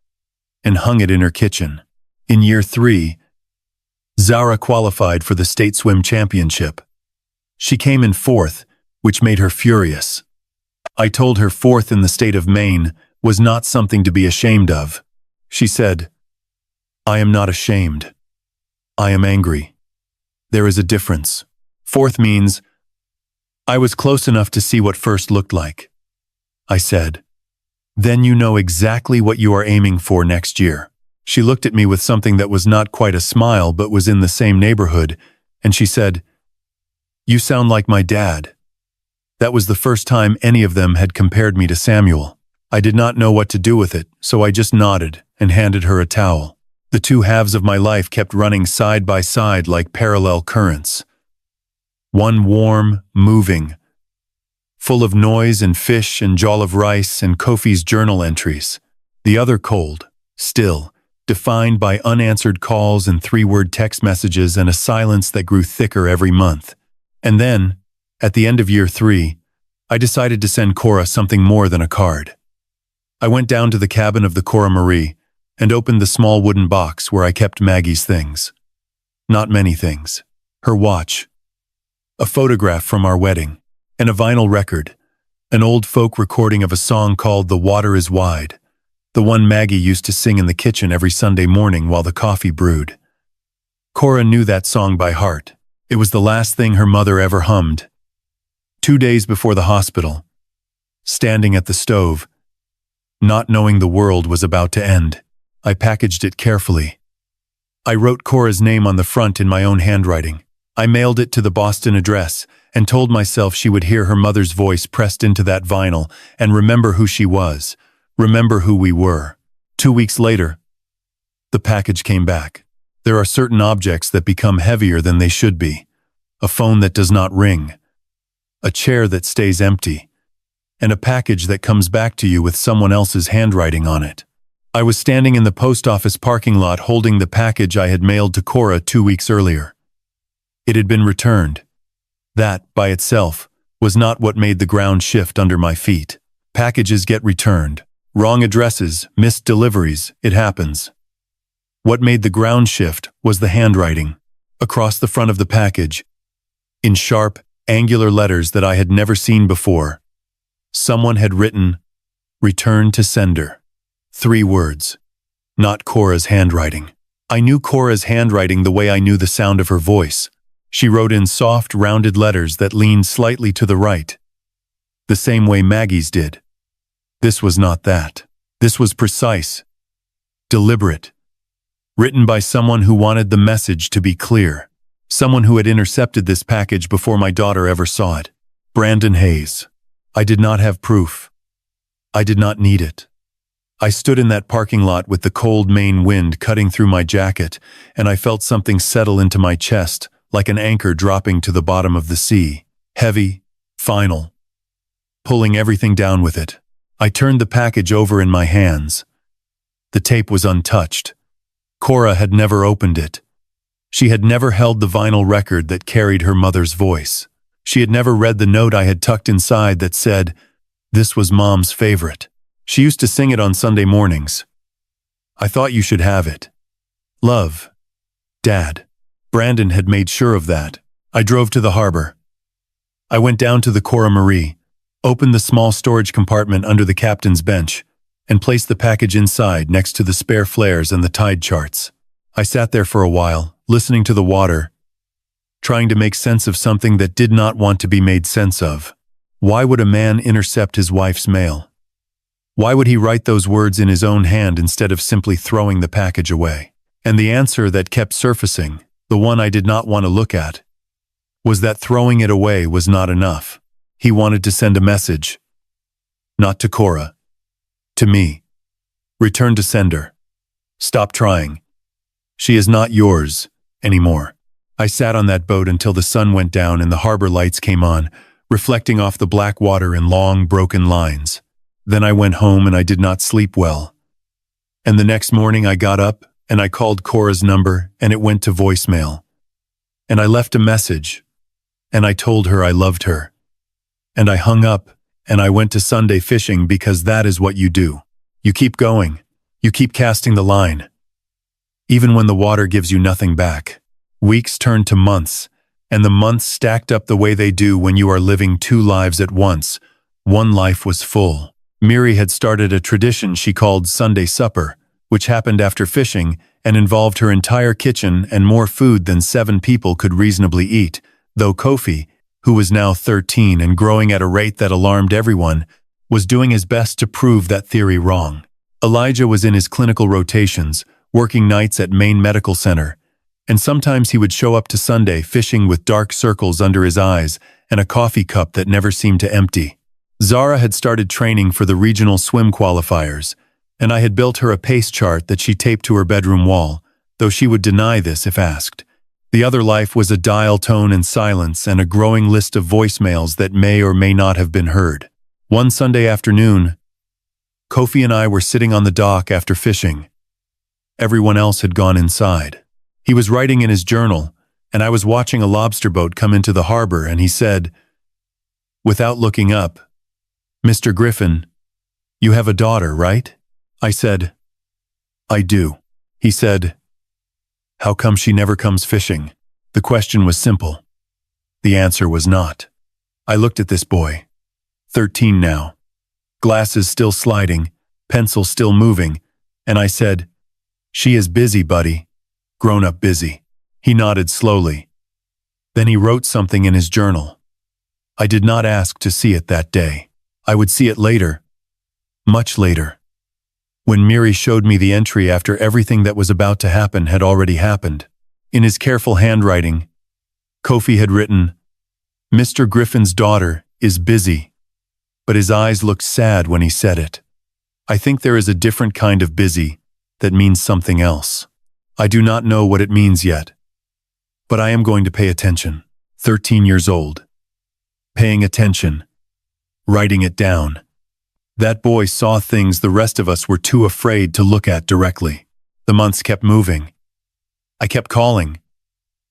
and hung it in her kitchen. In year 3, Zara qualified for the state swim championship. She came in 4th, which made her furious. I told her 4th in the state of Maine was not something to be ashamed of. She said, I am not ashamed. I am angry. There is a difference. Fourth means, I was close enough to see what first looked like. I said, then you know exactly what you are aiming for next year. She looked at me with something that was not quite a smile but was in the same neighborhood, and she said, you sound like my dad. That was the first time any of them had compared me to Samuel. I did not know what to do with it, so I just nodded and handed her a towel. The two halves of my life kept running side by side like parallel currents. One warm, moving, full of noise and fish and jollof rice and Kofi's journal entries. The other cold, still, defined by unanswered calls and three-word text messages and a silence that grew thicker every month. And then, at the end of year 3, I decided to send Cora something more than a card. I went down to the cabin of the Cora Miri and opened the small wooden box where I kept Maggie's things. Not many things. Her watch, a photograph from our wedding, and a vinyl record, an old folk recording of a song called The Water is Wide, the one Maggie used to sing in the kitchen every Sunday morning while the coffee brewed. Cora knew that song by heart. It was the last thing her mother ever hummed. 2 days before the hospital, standing at the stove, not knowing the world was about to end, I packaged it carefully. I wrote Cora's name on the front in my own handwriting. I mailed it to the Boston address and told myself she would hear her mother's voice pressed into that vinyl and remember who she was, remember who we were. 2 weeks later, the package came back. There are certain objects that become heavier than they should be. A phone that does not ring, a chair that stays empty, and a package that comes back to you with someone else's handwriting on it. I was standing in the post office parking lot holding the package I had mailed to Cora 2 weeks earlier. It had been returned. That, by itself, was not what made the ground shift under my feet. Packages get returned. Wrong addresses, missed deliveries, it happens. What made the ground shift was the handwriting. Across the front of the package, in sharp, angular letters that I had never seen before, someone had written, "Return to sender." 3 words. Not Cora's handwriting. I knew Cora's handwriting the way I knew the sound of her voice. She wrote in soft, rounded letters that leaned slightly to the right, the same way Maggie's did. This was not that. This was precise, deliberate, written by someone who wanted the message to be clear, someone who had intercepted this package before my daughter ever saw it. Brandon Hayes. I did not have proof. I did not need it. I stood in that parking lot with the cold Maine wind cutting through my jacket, and I felt something settle into my chest, like an anchor dropping to the bottom of the sea, heavy, final, pulling everything down with it. I turned the package over in my hands. The tape was untouched. Cora had never opened it. She had never held the vinyl record that carried her mother's voice. She had never read the note I had tucked inside that said, "This was Mom's favorite. She used to sing it on Sunday mornings. I thought you should have it. Love, Dad." Brandon had made sure of that. I drove to the harbor. I went down to the Cora Miri, opened the small storage compartment under the captain's bench, and placed the package inside next to the spare flares and the tide charts. I sat there for a while, listening to the water, trying to make sense of something that did not want to be made sense of. Why would a man intercept his wife's mail? Why would he write those words in his own hand instead of simply throwing the package away? And the answer that kept surfacing, the one I did not want to look at, was that throwing it away was not enough. He wanted to send a message. Not to Cora. To me. Return to sender. Stop trying. She is not yours anymore. I sat on that boat until the sun went down and the harbor lights came on, reflecting off the black water in long, broken lines. Then I went home and I did not sleep well. And the next morning I got up and I called Cora's number and it went to voicemail. And I left a message and I told her I loved her. And I hung up and I went to Sunday fishing because that is what you do. You keep going. You keep casting the line. Even when the water gives you nothing back. Weeks turned to months, and the months stacked up the way they do when you are living 2 lives at once. One life was full. Miri had started a tradition she called Sunday supper, which happened after fishing and involved her entire kitchen and more food than 7 people could reasonably eat, though Kofi, who was now 13 and growing at a rate that alarmed everyone, was doing his best to prove that theory wrong. Elijah was in his clinical rotations, working nights at Maine Medical Center, and sometimes he would show up to Sunday fishing with dark circles under his eyes and a coffee cup that never seemed to empty. Zara had started training for the regional swim qualifiers, and I had built her a pace chart that she taped to her bedroom wall, though she would deny this if asked. The other life was a dial tone and silence and a growing list of voicemails that may or may not have been heard. One Sunday afternoon, Kofi and I were sitting on the dock after fishing. Everyone else had gone inside. He was writing in his journal, and I was watching a lobster boat come into the harbor, and he said, without looking up, "Mr. Griffin, you have a daughter, right?" I said, "I do." He said, "How come she never comes fishing?" The question was simple. The answer was not. I looked at this boy, 13 now, glasses still sliding, pencil still moving, and I said, "She is busy, buddy. Grown-up busy." He nodded slowly. Then he wrote something in his journal. I did not ask to see it that day. I would see it later, much later. When Miri showed me the entry after everything that was about to happen had already happened. In his careful handwriting, Kofi had written, "Mr. Griffin's daughter is busy," but his eyes looked sad when he said it. I think there is a different kind of busy that means something else. I do not know what it means yet, but I am going to pay attention. 13 years old. Paying attention. Writing it down. That boy saw things the rest of us were too afraid to look at directly. The months kept moving. I kept calling.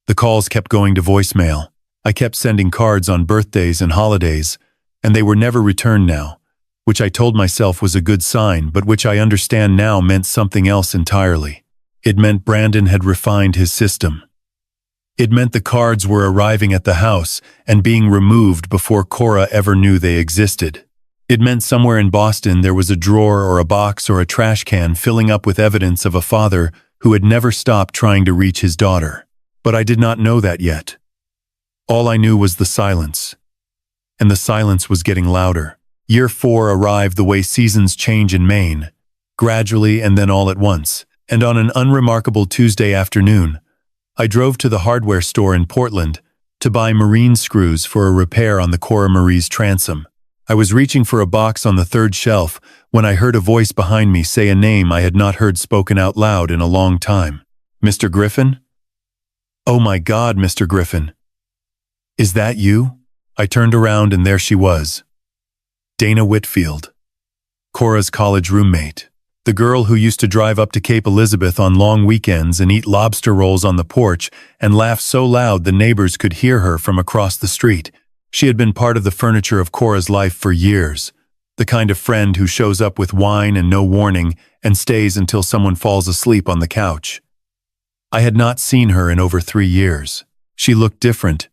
The calls kept going to voicemail. I kept sending cards on birthdays and holidays, and they were never returned now, which I told myself was a good sign, but which I understand now meant something else entirely. It meant Brandon had refined his system. It meant the cards were arriving at the house and being removed before Cora ever knew they existed. It meant somewhere in Boston there was a drawer or a box or a trash can filling up with evidence of a father who had never stopped trying to reach his daughter. But I did not know that yet. All I knew was the silence. And the silence was getting louder. Year 4 arrived the way seasons change in Maine, gradually and then all at once, and on an unremarkable Tuesday afternoon, I drove to the hardware store in Portland to buy marine screws for a repair on the Cora Marie's transom. I was reaching for a box on the 3rd shelf when I heard a voice behind me say a name I had not heard spoken out loud in a long time. "Mr. Griffin?" "Oh my God, Mr. Griffin. Is that you?" I turned around and there she was. Dana Whitfield, Cora's college roommate. The girl who used to drive up to Cape Elizabeth on long weekends and eat lobster rolls on the porch and laugh so loud the neighbors could hear her from across the street. She had been part of the furniture of Cora's life for years, the kind of friend who shows up with wine and no warning and stays until someone falls asleep on the couch. I had not seen her in over 3 years. She looked different.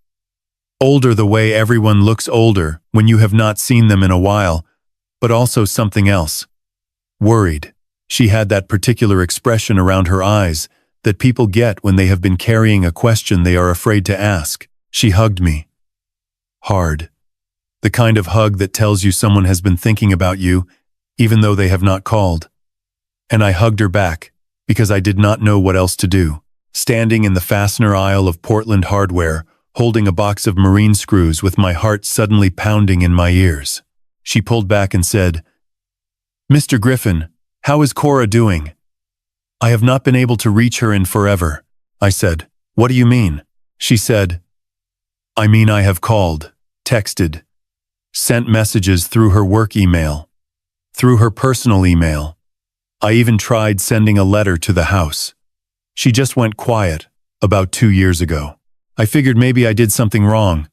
Older the way everyone looks older when you have not seen them in a while, but also something else. Worried. She had that particular expression around her eyes that people get when they have been carrying a question they are afraid to ask. She hugged me. Hard. The kind of hug that tells you someone has been thinking about you, even though they have not called. And I hugged her back, because I did not know what else to do. Standing in the fastener aisle of Portland Hardware, holding a box of marine screws with my heart suddenly pounding in my ears. She pulled back and said, "Mr. Griffin, how is Cora doing?" "I have not been able to reach her in forever," I said. "What do you mean?" She said, "I mean I have called, texted, sent messages through her work email, through her personal email. I even tried sending a letter to the house. She just went quiet about 2 years ago. I figured maybe I did something wrong,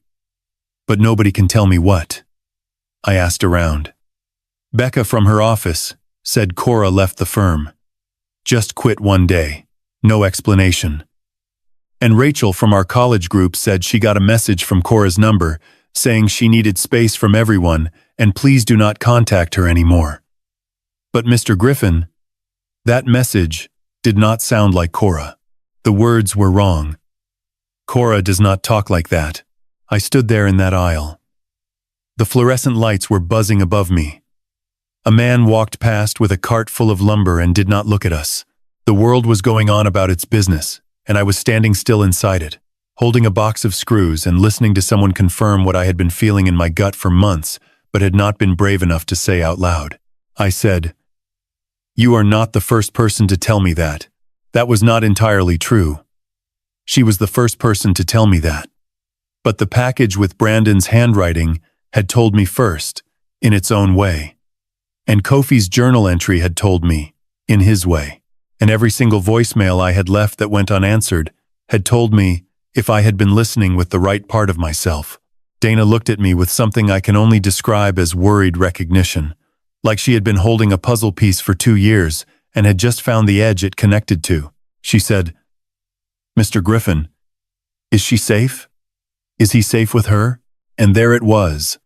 but nobody can tell me what." I asked around. Becca from her office said Cora left the firm. Just quit one day. No explanation. And Rachel from our college group said she got a message from Cora's number saying she needed space from everyone and please do not contact her anymore. But Mr. Griffin, that message did not sound like Cora. The words were wrong. Cora does not talk like that. I stood there in that aisle. The fluorescent lights were buzzing above me. A man walked past with a cart full of lumber and did not look at us. The world was going on about its business, and I was standing still inside it, holding a box of screws and listening to someone confirm what I had been feeling in my gut for months, but had not been brave enough to say out loud. I said, "You are not the first person to tell me that." That was not entirely true. She was the first person to tell me that. But the package with Brandon's handwriting had told me first, in its own way. And Kofi's journal entry had told me, in his way. And every single voicemail I had left that went unanswered had told me, if I had been listening with the right part of myself. Dana looked at me with something I can only describe as worried recognition, like she had been holding a puzzle piece for 2 years and had just found the edge it connected to. She said, "Mr. Griffin, is she safe? Is he safe with her?" And there it was.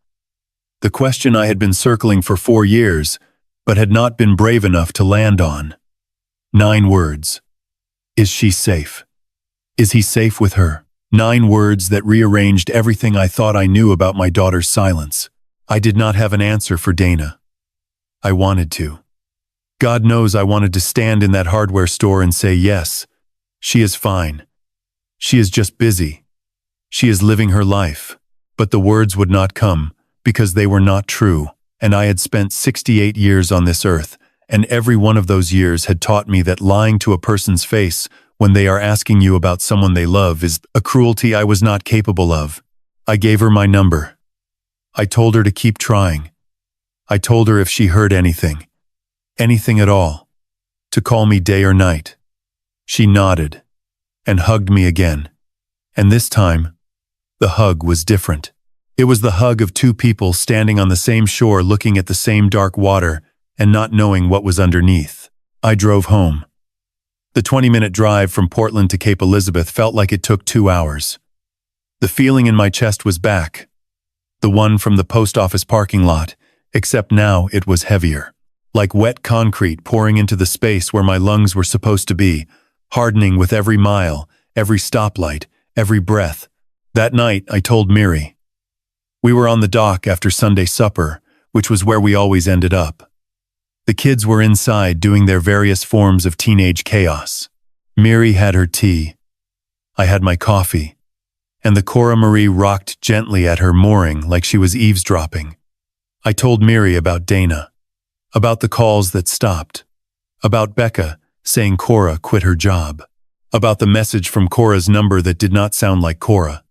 The question I had been circling for 4 years, but had not been brave enough to land on. 9 words. Is she safe? Is he safe with her? 9 words that rearranged everything I thought I knew about my daughter's silence. I did not have an answer for Dana. I wanted to. God knows I wanted to stand in that hardware store and say, yes, she is fine. She is just busy. She is living her life. But the words would not come, because they were not true, and I had spent 68 years on this earth, and every one of those years had taught me that lying to a person's face when they are asking you about someone they love is a cruelty I was not capable of. I gave her my number. I told her to keep trying. I told her if she heard anything at all, to call me day or night. She nodded and hugged me again. And this time, the hug was different. It was the hug of 2 people standing on the same shore looking at the same dark water and not knowing what was underneath. I drove home. The 20-minute drive from Portland to Cape Elizabeth felt like it took 2 hours. The feeling in my chest was back, the one from the post office parking lot, except now it was heavier, like wet concrete pouring into the space where my lungs were supposed to be, hardening with every mile, every stoplight, every breath. That night, I told Miri. We were on the dock after Sunday supper, which was where we always ended up. The kids were inside doing their various forms of teenage chaos. Miri had her tea. I had my coffee. And the Cora Marie rocked gently at her mooring like she was eavesdropping. I told Miri about Dana, about the calls that stopped, about Becca saying Cora quit her job, about the message from Cora's number that did not sound like Cora,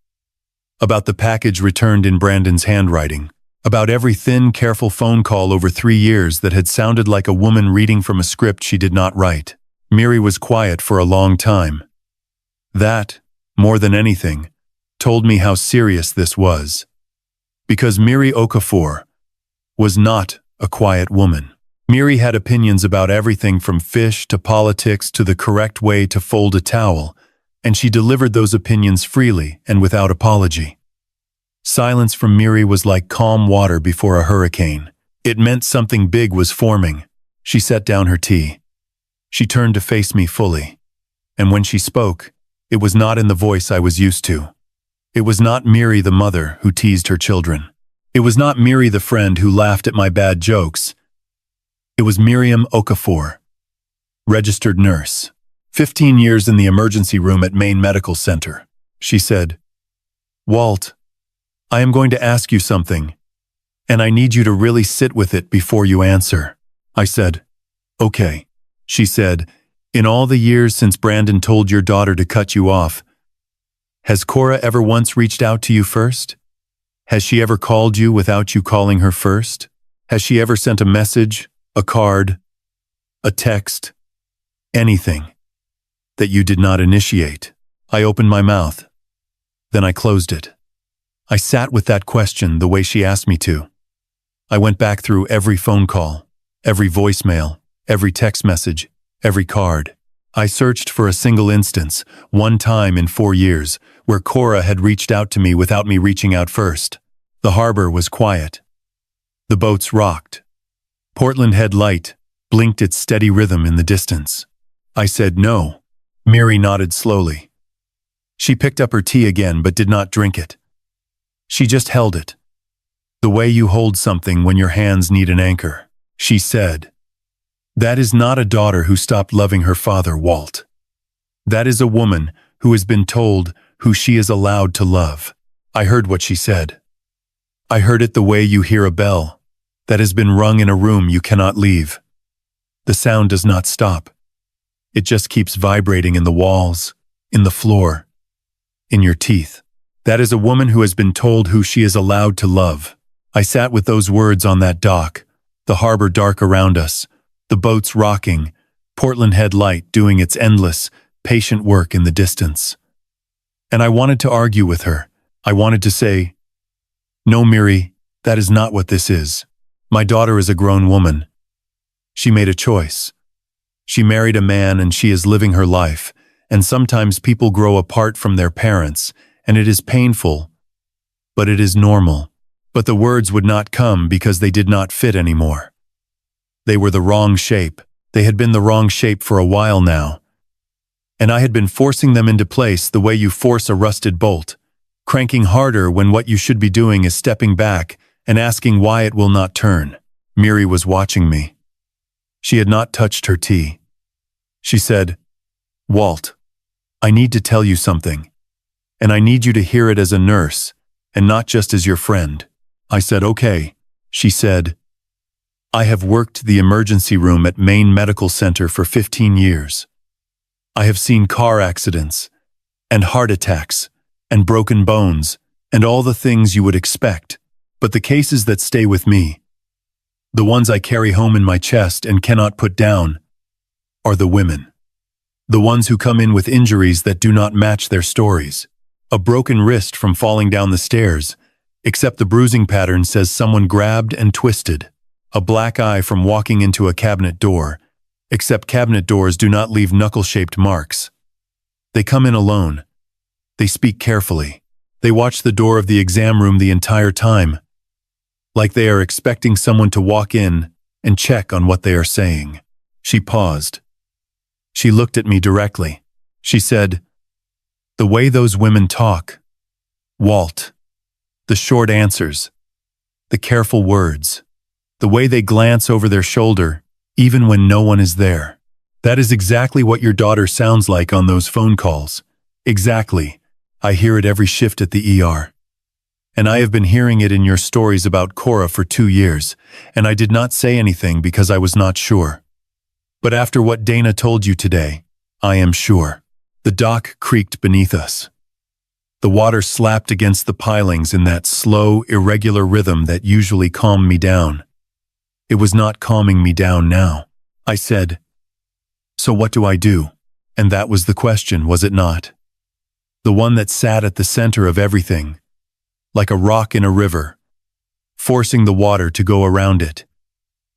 about the package returned in Brandon's handwriting, about every thin, careful phone call over 3 years that had sounded like a woman reading from a script she did not write. Miri was quiet for a long time. That, more than anything, told me how serious this was. Because Miri Okafor was not a quiet woman. Miri had opinions about everything from fish to politics to the correct way to fold a towel, and she delivered those opinions freely and without apology. Silence from Miri was like calm water before a hurricane. It meant something big was forming. She set down her tea. She turned to face me fully. And when she spoke, it was not in the voice I was used to. It was not Miri the mother who teased her children. It was not Miri the friend who laughed at my bad jokes. It was Miriam Okafor, registered nurse, 15 years in the emergency room at Maine Medical Center. She said, "Walt, I am going to ask you something, and I need you to really sit with it before you answer." I said, "Okay." She said, "In all the years since Brandon told your daughter to cut you off, has Cora ever once reached out to you first? Has she ever called you without you calling her first? Has she ever sent a message, a card, a text, anything that you did not initiate?" I opened my mouth. Then I closed it. I sat with that question the way she asked me to. I went back through every phone call, every voicemail, every text message, every card. I searched for a single instance, one time in 4 years, where Cora had reached out to me without me reaching out first. The harbor was quiet. The boats rocked. Portland Head Light blinked its steady rhythm in the distance. I said no. Miri nodded slowly. She picked up her tea again but did not drink it. She just held it. The way you hold something when your hands need an anchor, she said. That is not a daughter who stopped loving her father, Walt. That is a woman who has been told who she is allowed to love. I heard what she said. I heard it the way you hear a bell that has been rung in a room you cannot leave. The sound does not stop. It just keeps vibrating in the walls, in the floor, in your teeth. That is a woman who has been told who she is allowed to love. I sat with those words on that dock, the harbor dark around us, the boats rocking, Portland Head Light doing its endless, patient work in the distance. And I wanted to argue with her. I wanted to say, no, Miri, that is not what this is. My daughter is a grown woman. She made a choice. She married a man and she is living her life, and sometimes people grow apart from their parents, and it is painful, but it is normal. But the words would not come because they did not fit anymore. They were the wrong shape. They had been the wrong shape for a while now. And I had been forcing them into place the way you force a rusted bolt, cranking harder when what you should be doing is stepping back and asking why it will not turn. Miri was watching me. She had not touched her tea. She said, Walt, I need to tell you something, and I need you to hear it as a nurse and not just as your friend. I said, okay. She said, I have worked the emergency room at Maine Medical Center for 15 years. I have seen car accidents and heart attacks and broken bones and all the things you would expect. But the cases that stay with me, the ones I carry home in my chest and cannot put down, are the women. The ones who come in with injuries that do not match their stories. A broken wrist from falling down the stairs, except the bruising pattern says someone grabbed and twisted. A black eye from walking into a cabinet door, except cabinet doors do not leave knuckle-shaped marks. They come in alone. They speak carefully. They watch the door of the exam room the entire time, like they are expecting someone to walk in and check on what they are saying. She paused. She looked at me directly. She said, the way those women talk, Walt, the short answers, the careful words, the way they glance over their shoulder, even when no one is there. That is exactly what your daughter sounds like on those phone calls. Exactly. I hear it every shift at the ER. And I have been hearing it in your stories about Cora for 2 years, and I did not say anything because I was not sure. But after what Dana told you today, I am sure. The dock creaked beneath us. The water slapped against the pilings in that slow, irregular rhythm that usually calmed me down. It was not calming me down now. I said, so what do I do? And that was the question, was it not? The one that sat at the center of everything, like a rock in a river, forcing the water to go around it.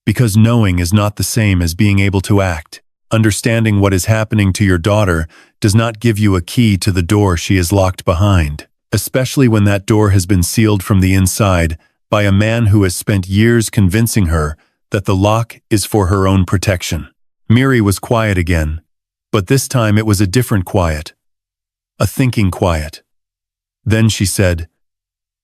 Because knowing is not the same as being able to act. Understanding what is happening to your daughter does not give you a key to the door she is locked behind, especially when that door has been sealed from the inside by a man who has spent years convincing her that the lock is for her own protection. Miri was quiet again, but this time it was a different quiet, a thinking quiet. Then she said,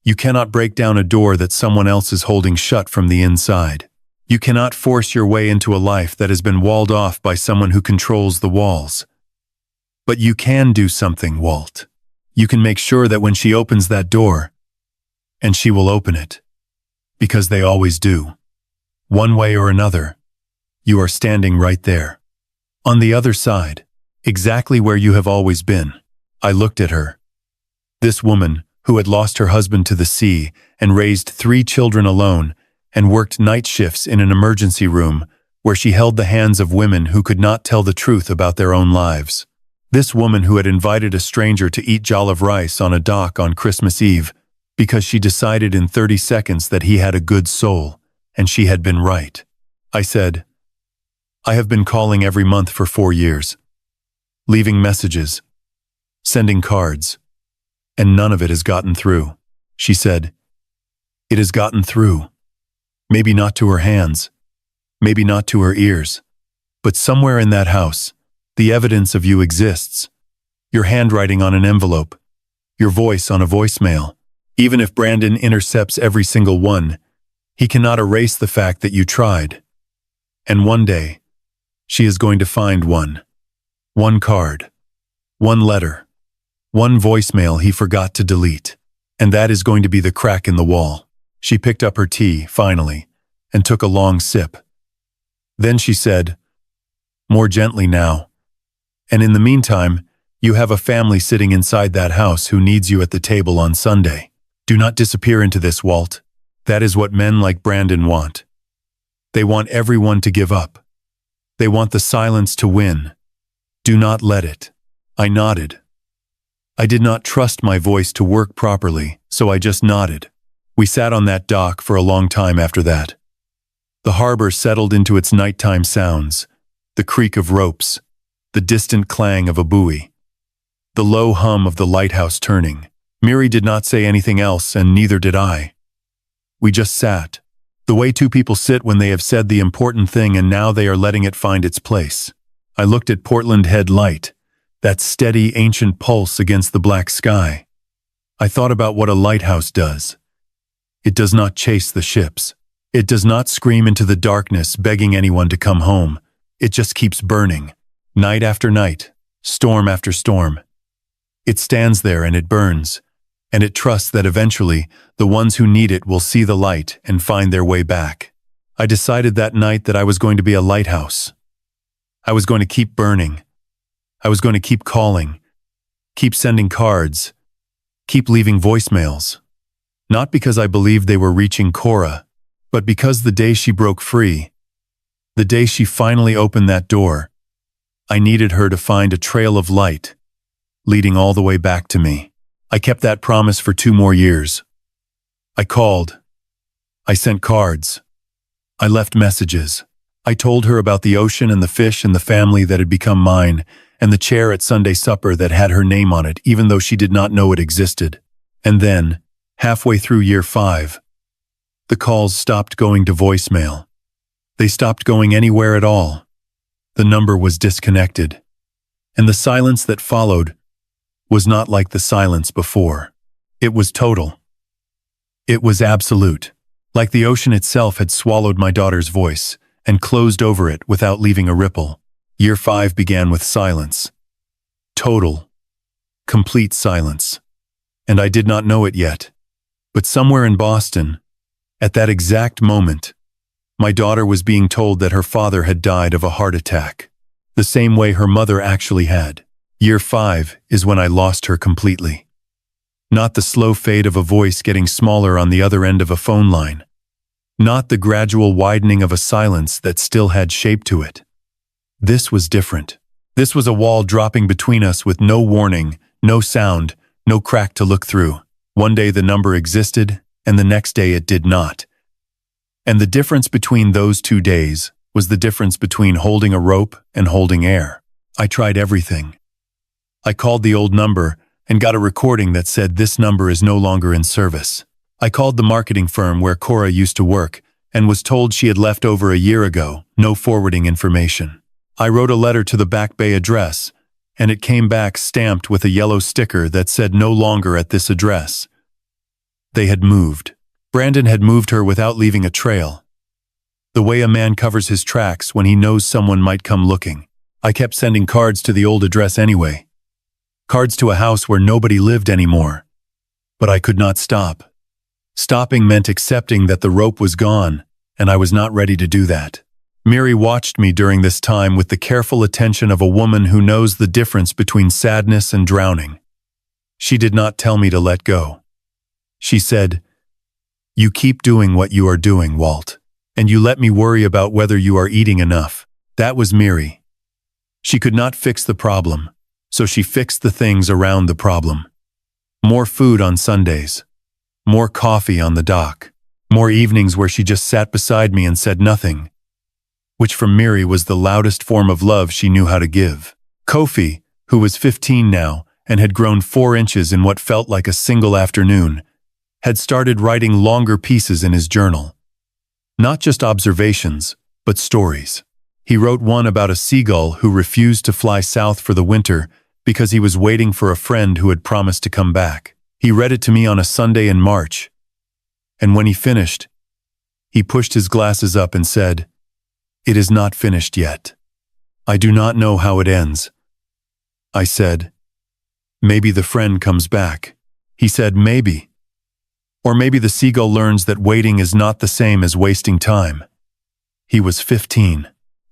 you cannot break down a door that someone else is holding shut from the inside. You cannot force your way into a life that has been walled off by someone who controls the walls. But you can do something, Walt. You can make sure that when she opens that door, and she will open it, because they always do, one way or another, you are standing right there. On the other side, exactly where you have always been. I looked at her. This woman, who had lost her husband to the sea and raised 3 children alone, and worked night shifts in an emergency room where she held the hands of women who could not tell the truth about their own lives. This woman who had invited a stranger to eat jollof rice on a dock on Christmas Eve because she decided in 30 seconds that he had a good soul, and she had been right. I said, I have been calling every month for 4 years, leaving messages, sending cards, and none of it has gotten through. She said, it has gotten through. Maybe not to her hands, maybe not to her ears, but somewhere in that house, The evidence of you exists. Your handwriting on an envelope, your voice on a voicemail. Even if Brandon intercepts every single one, he cannot erase the fact that you tried. And one day, she is going to find one. One card. One letter. One voicemail he forgot to delete. And that is going to be the crack in the wall. She picked up her tea, finally, and took a long sip. Then she said, more gently now, and in the meantime, you have a family sitting inside that house who needs you at the table on Sunday. Do not disappear into this, Walt. That is what men like Brandon want. They want everyone to give up. They want the silence to win. Do not let it. I nodded. I did not trust my voice to work properly, so I just nodded. We sat on that dock for a long time after that. The harbor settled into its nighttime sounds, the creak of ropes, the distant clang of a buoy, the low hum of the lighthouse turning. Miri did not say anything else, and neither did I. We just sat, the way two people sit when they have said the important thing and now they are letting it find its place. I looked at Portland Head Light, that steady, ancient pulse against the black sky. I thought about what a lighthouse does. It does not chase the ships. It does not scream into the darkness begging anyone to come home. It just keeps burning, night after night, storm after storm. It stands there and it burns, and it trusts that eventually the ones who need it will see the light and find their way back. I decided that night that I was going to be a lighthouse. I was going to keep burning. I was going to keep calling, keep sending cards, keep leaving voicemails. Not because I believed they were reaching Cora, but because the day she broke free, the day she finally opened that door, I needed her to find a trail of light, leading all the way back to me. I kept that promise for 2 more years. I called. I sent cards. I left messages. I told her about the ocean and the fish and the family that had become mine, and the chair at Sunday supper that had her name on it, even though she did not know it existed. And then, halfway through year 5, the calls stopped going to voicemail. They stopped going anywhere at all. The number was disconnected. And the silence that followed was not like the silence before. It was total. It was absolute. Like the ocean itself had swallowed my daughter's voice and closed over it without leaving a ripple. Year 5 began with silence. Total, complete silence. And I did not know it yet. But somewhere in Boston, at that exact moment, my daughter was being told that her father had died of a heart attack, the same way her mother actually had. Year 5 is when I lost her completely. Not the slow fade of a voice getting smaller on the other end of a phone line. Not the gradual widening of a silence that still had shape to it. This was different. This was a wall dropping between us with no warning, no sound, no crack to look through. One day the number existed, and the next day it did not. And the difference between those 2 days was the difference between holding a rope and holding air. I tried everything. I called the old number and got a recording that said this number is no longer in service. I called the marketing firm where Cora used to work and was told she had left over a year ago, no forwarding information. I wrote a letter to the Back Bay address, and it came back stamped with a yellow sticker that said no longer at this address. They had moved. Brandon had moved her without leaving a trail. The way a man covers his tracks when he knows someone might come looking. I kept sending cards to the old address anyway. Cards to a house where nobody lived anymore. But I could not stop. Stopping meant accepting that the rope was gone, and I was not ready to do that. Miri watched me during this time with the careful attention of a woman who knows the difference between sadness and drowning. She did not tell me to let go. She said, "You keep doing what you are doing, Walt, and you let me worry about whether you are eating enough." That was Miri. She could not fix the problem, so she fixed the things around the problem. More food on Sundays. More coffee on the dock. More evenings where she just sat beside me and said nothing, which from Miri was the loudest form of love she knew how to give. Kofi, who was 15 now and had grown 4 inches in what felt like a single afternoon, had started writing longer pieces in his journal. Not just observations, but stories. He wrote one about a seagull who refused to fly south for the winter because he was waiting for a friend who had promised to come back. He read it to me on a Sunday in March, and when he finished, he pushed his glasses up and said, "It is not finished yet. I do not know how it ends." I said, "Maybe the friend comes back." He said, "Maybe. Or maybe the seagull learns that waiting is not the same as wasting time." He was 15.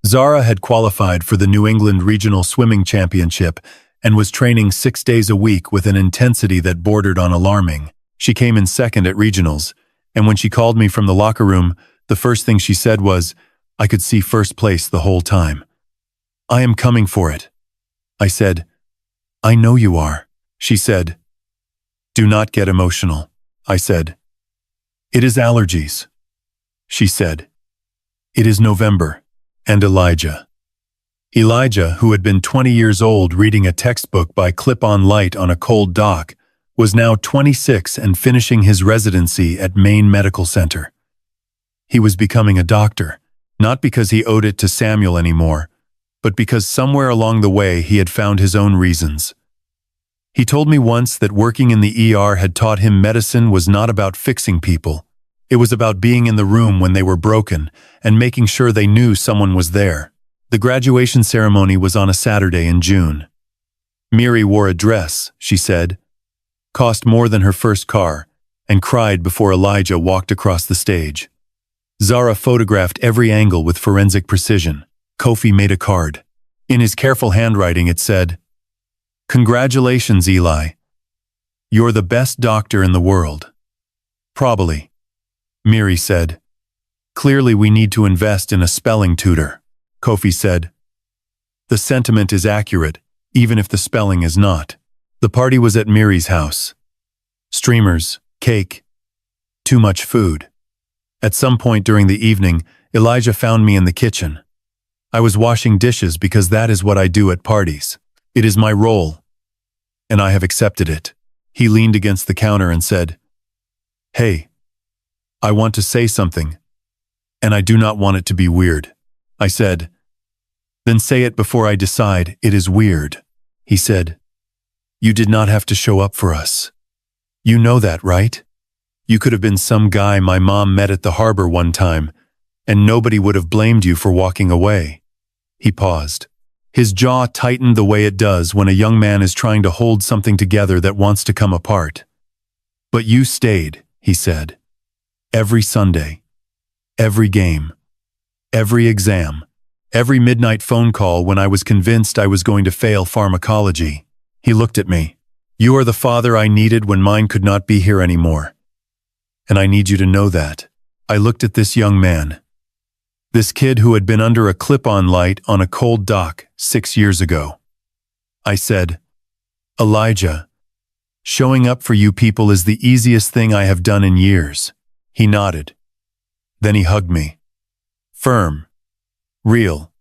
Zara had qualified for the New England Regional Swimming Championship and was training 6 days a week with an intensity that bordered on alarming. She came in second at regionals, and when she called me from the locker room, the first thing she said was, "I could see first place the whole time." "I am coming for it." I said, "I know you are." She said, "Do not get emotional." I said, "It is allergies." She said, "It is November." And Elijah, who had been 20 years old reading a textbook by Clip-On Light on a cold dock, was now 26 and finishing his residency at Maine Medical Center. He was becoming a doctor, not because he owed it to Samuel anymore, but because somewhere along the way he had found his own reasons. He told me once that working in the ER had taught him medicine was not about fixing people. It was about being in the room when they were broken and making sure they knew someone was there. The graduation ceremony was on a Saturday in June. Miri wore a dress, she said, cost more than her first car, and cried before Elijah walked across the stage. Zara photographed every angle with forensic precision. Kofi made a card. In his careful handwriting it said, "Congratulations, Eli. You're the best doctor in the world." "Probably," Miri said. "Clearly we need to invest in a spelling tutor," Kofi said. "The sentiment is accurate, even if the spelling is not." The party was at Miri's house. Streamers, cake, too much food. At some point during the evening, Elijah found me in the kitchen. I was washing dishes because that is what I do at parties. It is my role, and I have accepted it. He leaned against the counter and said, "Hey, I want to say something, and I do not want it to be weird." I said, "Then say it before I decide it is weird." He said, "You did not have to show up for us. You know that, right? You could have been some guy my mom met at the harbor one time, and nobody would have blamed you for walking away." He paused. His jaw tightened the way it does when a young man is trying to hold something together that wants to come apart. "But you stayed," he said. "Every Sunday, every game, every exam, every midnight phone call when I was convinced I was going to fail pharmacology." He looked at me. "You are the father I needed when mine could not be here anymore. And I need you to know that." I looked at this young man. This kid who had been under a clip-on light on a cold dock 6 years ago. I said, "Elijah, showing up for you people is the easiest thing I have done in years." He nodded. Then he hugged me. Firm. Real.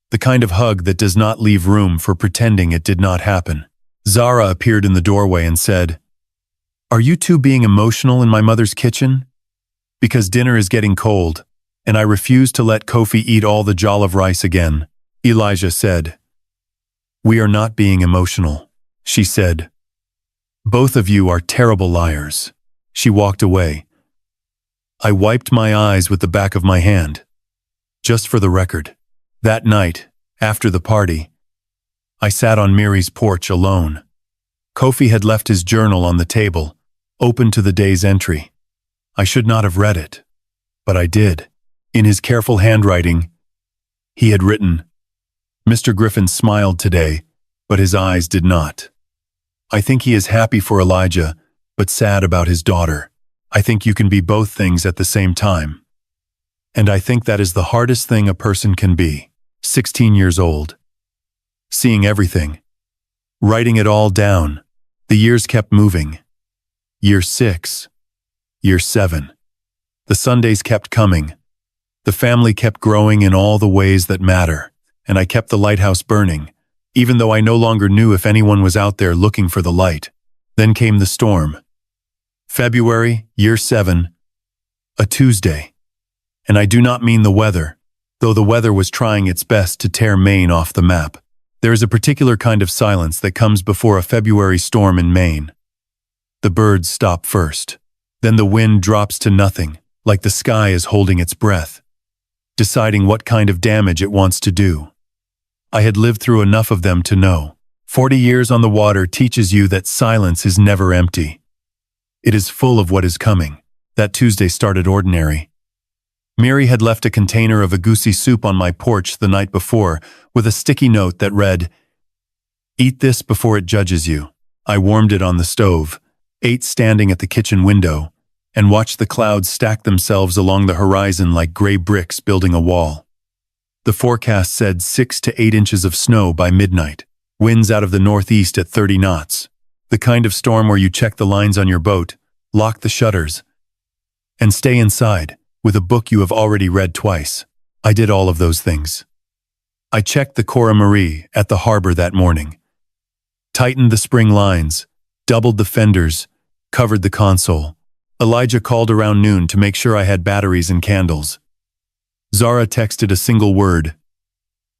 The kind of hug that does not leave room for pretending it did not happen. Zara appeared in the doorway and said, "Are you two being emotional in my mother's kitchen? Because dinner is getting cold, and I refuse to let Kofi eat all the jollof rice again." Elijah said, "We are not being emotional," she said. "Both of you are terrible liars." She walked away. I wiped my eyes with the back of my hand. Just for the record, that night, after the party, I sat on Miri's porch alone. Kofi had left his journal on the table, open to the day's entry. I should not have read it, but I did. In his careful handwriting, he had written, "Mr. Griffin smiled today, but his eyes did not. I think he is happy for Elijah, but sad about his daughter. I think you can be both things at the same time. And I think that is the hardest thing a person can be." 16 years old. Seeing everything. Writing it all down. The years kept moving. Year 6. Year 7. The Sundays kept coming. The family kept growing in all the ways that matter, and I kept the lighthouse burning, even though I no longer knew if anyone was out there looking for the light. Then came the storm. February, year 7, a Tuesday. And I do not mean the weather. though the weather was trying its best to tear Maine off the map. There is a particular kind of silence that comes before a February storm in Maine. The birds stop first. Then the wind drops to nothing, like the sky is holding its breath, deciding what kind of damage it wants to do. I had lived through enough of them to know. 40 years on the water teaches you that silence is never empty. It is full of what is coming. That Tuesday started ordinary. Miri had left a container of agouti soup on my porch the night before with a sticky note that read, "Eat this before it judges you." I warmed it on the stove, ate standing at the kitchen window, and watched the clouds stack themselves along the horizon like gray bricks building a wall. The forecast said 6 to 8 inches of snow by midnight, winds out of the northeast at 30 knots, the kind of storm where you check the lines on your boat, lock the shutters, and stay inside with a book you have already read twice. I did all of those things. I checked the Cora Miri at the harbor that morning, tightened the spring lines, doubled the fenders, covered the console. Elijah called around noon to make sure I had batteries and candles. Zara texted a single word.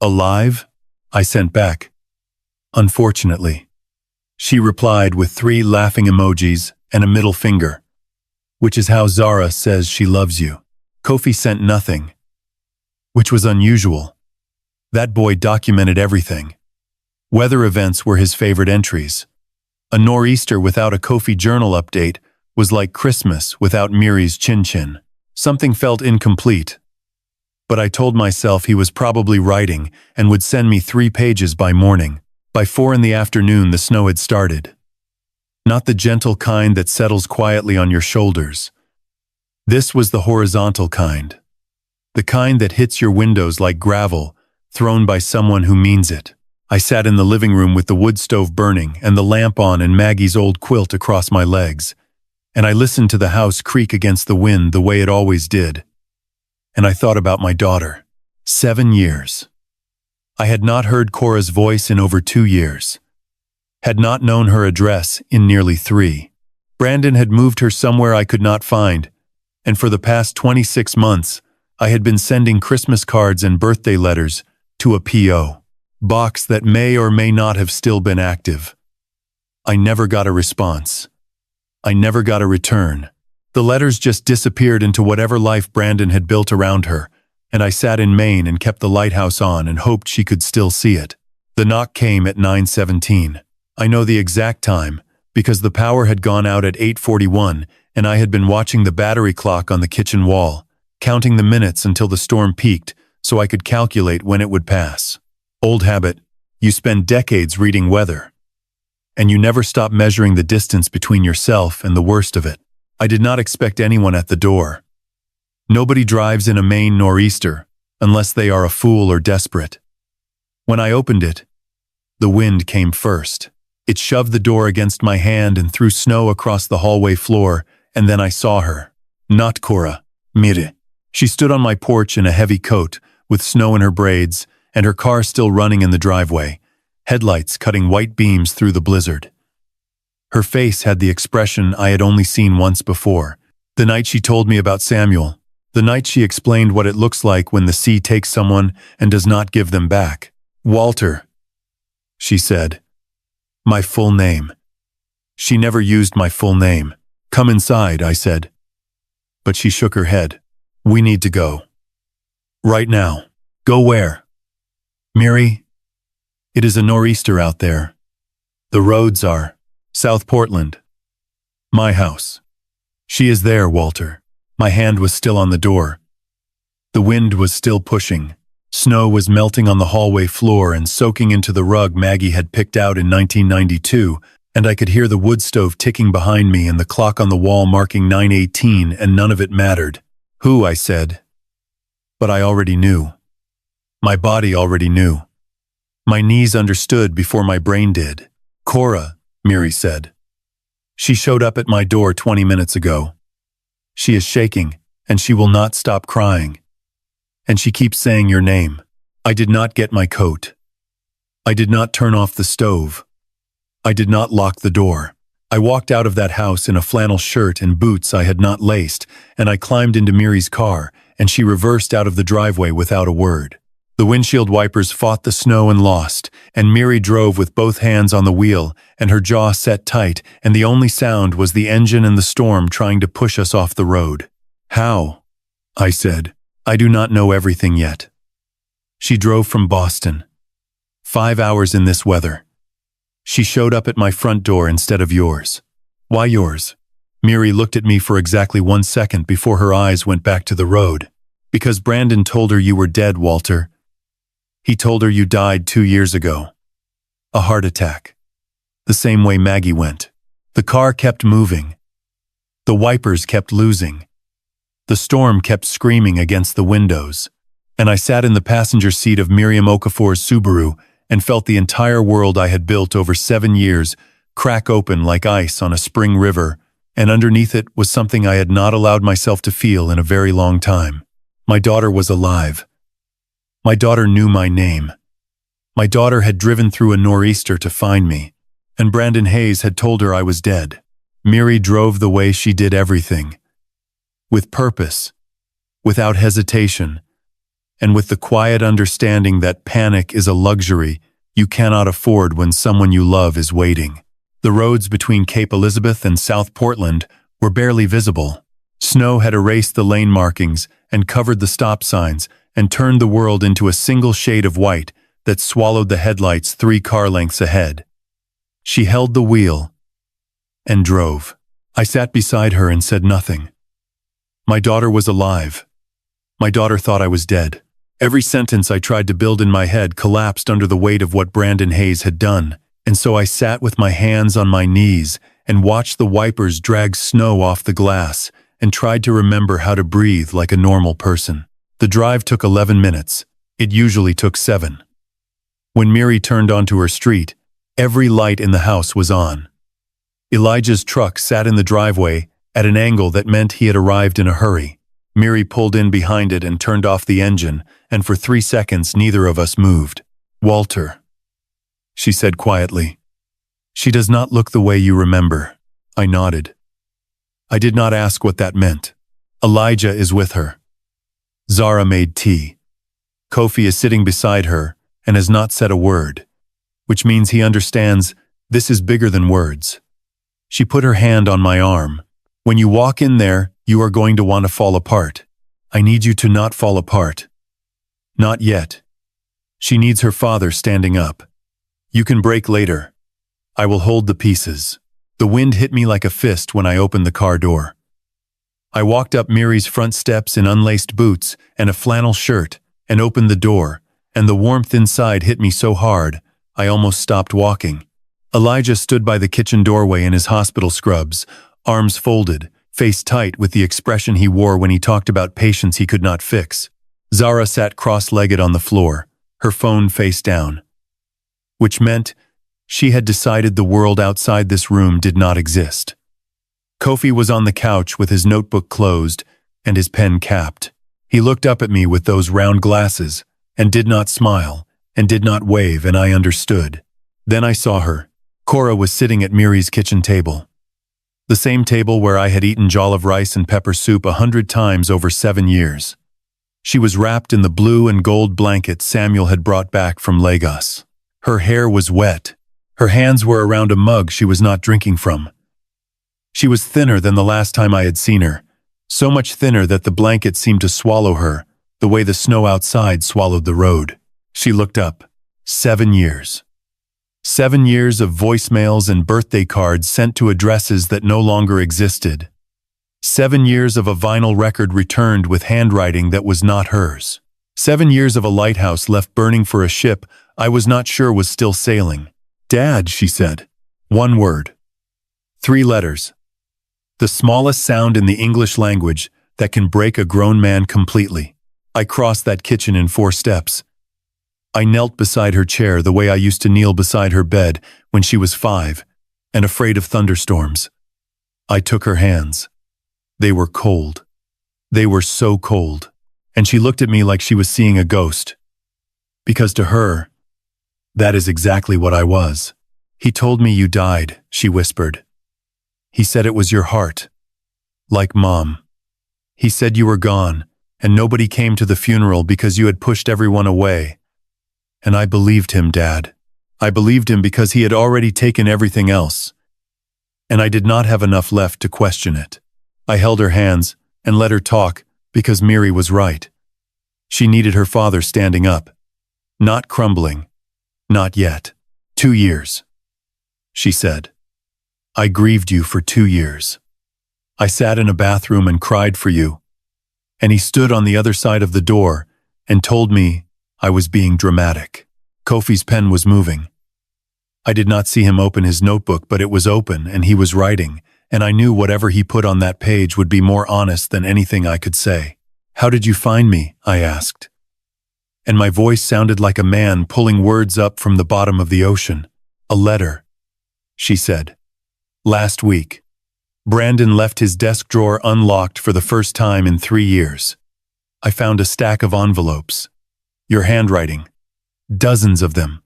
"Alive?" I sent back. "Unfortunately." She replied with 3 laughing emojis and a middle finger, which is how Zara says she loves you. Kofi sent nothing, which was unusual. That boy documented everything. Weather events were his favorite entries. A nor'easter without a Kofi journal update was like Christmas without Miri's chin-chin. Something felt incomplete. But I told myself he was probably writing and would send me 3 pages by morning. By 4 in the afternoon, the snow had started. Not the gentle kind that settles quietly on your shoulders. This was the horizontal kind. The kind that hits your windows like gravel, thrown by someone who means it. I sat in the living room with the wood stove burning and the lamp on and Maggie's old quilt across my legs, and I listened to the house creak against the wind the way it always did. And I thought about my daughter. 7 years. I had not heard Cora's voice in over 2 years. Had not known her address in nearly 3. Brandon had moved her somewhere I could not find, and for the past 26 months, I had been sending Christmas cards and birthday letters to a P.O. box that may or may not have still been active. I never got a response. I never got a return. The letters just disappeared into whatever life Brandon had built around her, and I sat in Maine and kept the lighthouse on and hoped she could still see it. The knock came at 9:17. I know the exact time, because the power had gone out at 8:41, and I had been watching the battery clock on the kitchen wall, counting the minutes until the storm peaked so I could calculate when it would pass. Old habit, you spend decades reading weather, and you never stop measuring the distance between yourself and the worst of it. I did not expect anyone at the door. Nobody drives in a Maine nor'easter, unless they are a fool or desperate. When I opened it, the wind came first. It shoved the door against my hand and threw snow across the hallway floor, and then I saw her. Not Cora, Miri. She stood on my porch in a heavy coat, with snow in her braids, and her car still running in the driveway, headlights cutting white beams through the blizzard. Her face had the expression I had only seen once before. The night she told me about Samuel. The night she explained what it looks like when the sea takes someone and does not give them back. "Walter," she said. My full name. She never used my full name. "Come inside," I said. But she shook her head. "We need to go. Right now." "Go where?" "Miri, it is a nor'easter out there. The roads are South Portland. My house. She is there, Walter." My hand was still on the door. The wind was still pushing. Snow was melting on the hallway floor and soaking into the rug Maggie had picked out in 1992, and I could hear the wood stove ticking behind me and the clock on the wall marking 9:18, and none of it mattered. "Who?" I said. But I already knew. My body already knew. My knees understood before my brain did. "Cora," Miri said. "She showed up at my door 20 minutes ago. She is shaking, and she will not stop crying. And she keeps saying your name." I did not get my coat. I did not turn off the stove. I did not lock the door. I walked out of that house in a flannel shirt and boots I had not laced, and I climbed into Miri's car, and she reversed out of the driveway without a word. The windshield wipers fought the snow and lost, and Miri drove with both hands on the wheel, and her jaw set tight, and the only sound was the engine and the storm trying to push us off the road. "How?" I said. "I do not know everything yet." She drove from Boston. 5 hours in this weather. She showed up at my front door instead of yours. "Why yours?" Miri looked at me for exactly 1 second before her eyes went back to the road. "Because Brandon told her you were dead, Walter. He told her you died 2 years ago. A heart attack. The same way Maggie went." The car kept moving. The wipers kept losing. The storm kept screaming against the windows. And I sat in the passenger seat of Miriam Okafor's Subaru and felt the entire world I had built over 7 years crack open like ice on a spring river, and underneath it was something I had not allowed myself to feel in a very long time. My daughter was alive. My daughter knew my name. My daughter had driven through a nor'easter to find me, and Brandon Hayes had told her I was dead. Miri drove the way she did everything. With purpose, without hesitation, and with the quiet understanding that panic is a luxury you cannot afford when someone you love is waiting. The roads between Cape Elizabeth and South Portland were barely visible. Snow had erased the lane markings and covered the stop signs and turned the world into a single shade of white that swallowed the headlights 3 car lengths ahead. She held the wheel and drove. I sat beside her and said nothing. My daughter was alive. My daughter thought I was dead. Every sentence I tried to build in my head collapsed under the weight of what Brandon Hayes had done, and so I sat with my hands on my knees and watched the wipers drag snow off the glass and tried to remember how to breathe like a normal person. The drive took 11 minutes. It usually took 7. When Miri turned onto her street, every light in the house was on. Elijah's truck sat in the driveway at an angle that meant he had arrived in a hurry. Miri pulled in behind it and turned off the engine, and for 3 seconds neither of us moved. "Walter," she said quietly. "She does not look the way you remember." I nodded. I did not ask what that meant. Elijah is with her. Zara made tea. Kofi is sitting beside her and has not said a word, which means he understands this is bigger than words. She put her hand on my arm. "When you walk in there, you are going to want to fall apart. I need you to not fall apart." "Not yet." She needs her father standing up. "You can break later. I will hold the pieces." The wind hit me like a fist when I opened the car door. I walked up Miri's front steps in unlaced boots and a flannel shirt and opened the door, and the warmth inside hit me so hard, I almost stopped walking. Elijah stood by the kitchen doorway in his hospital scrubs, arms folded, face tight with the expression he wore when he talked about patients he could not fix. Zara sat cross-legged on the floor, her phone face down, which meant she had decided the world outside this room did not exist. Kofi was on the couch with his notebook closed and his pen capped. He looked up at me with those round glasses and did not smile and did not wave, and I understood. Then I saw her. Cora was sitting at Miri's kitchen table. The same table where I had eaten jollof rice and pepper soup 100 times over 7 years. She was wrapped in the blue and gold blanket Samuel had brought back from Lagos. Her hair was wet. Her hands were around a mug she was not drinking from. She was thinner than the last time I had seen her, so much thinner that the blanket seemed to swallow her, the way the snow outside swallowed the road. She looked up. 7 years. 7 years of voicemails and birthday cards sent to addresses that no longer existed. 7 years of a vinyl record returned with handwriting that was not hers. 7 years of a lighthouse left burning for a ship I was not sure was still sailing. "Dad," she said. 1 word. 3 letters. The smallest sound in the English language that can break a grown man completely. I crossed that kitchen in 4 steps. I knelt beside her chair the way I used to kneel beside her bed when she was 5 and afraid of thunderstorms. I took her hands. They were cold. They were so cold. And she looked at me like she was seeing a ghost. Because to her, that is exactly what I was. "He told me you died," she whispered. "He said it was your heart. Like Mom. He said you were gone, and nobody came to the funeral because you had pushed everyone away. And I believed him, Dad. I believed him because he had already taken everything else. And I did not have enough left to question it. I held her hands and let her talk because Miri was right. She needed her father standing up. Not crumbling. Not yet. 2 years. She said. I grieved you for 2 years. I sat in a bathroom and cried for you. And he stood on the other side of the door and told me I was being dramatic. Kofi's pen was moving. I did not see him open his notebook, but it was open and he was writing, and I knew whatever he put on that page would be more honest than anything I could say. How did you find me? I asked. And my voice sounded like a man pulling words up from the bottom of the ocean. A letter, she said. Last week. Brandon left his desk drawer unlocked for the first time in 3 years. I found a stack of envelopes. Your handwriting. Dozens of them.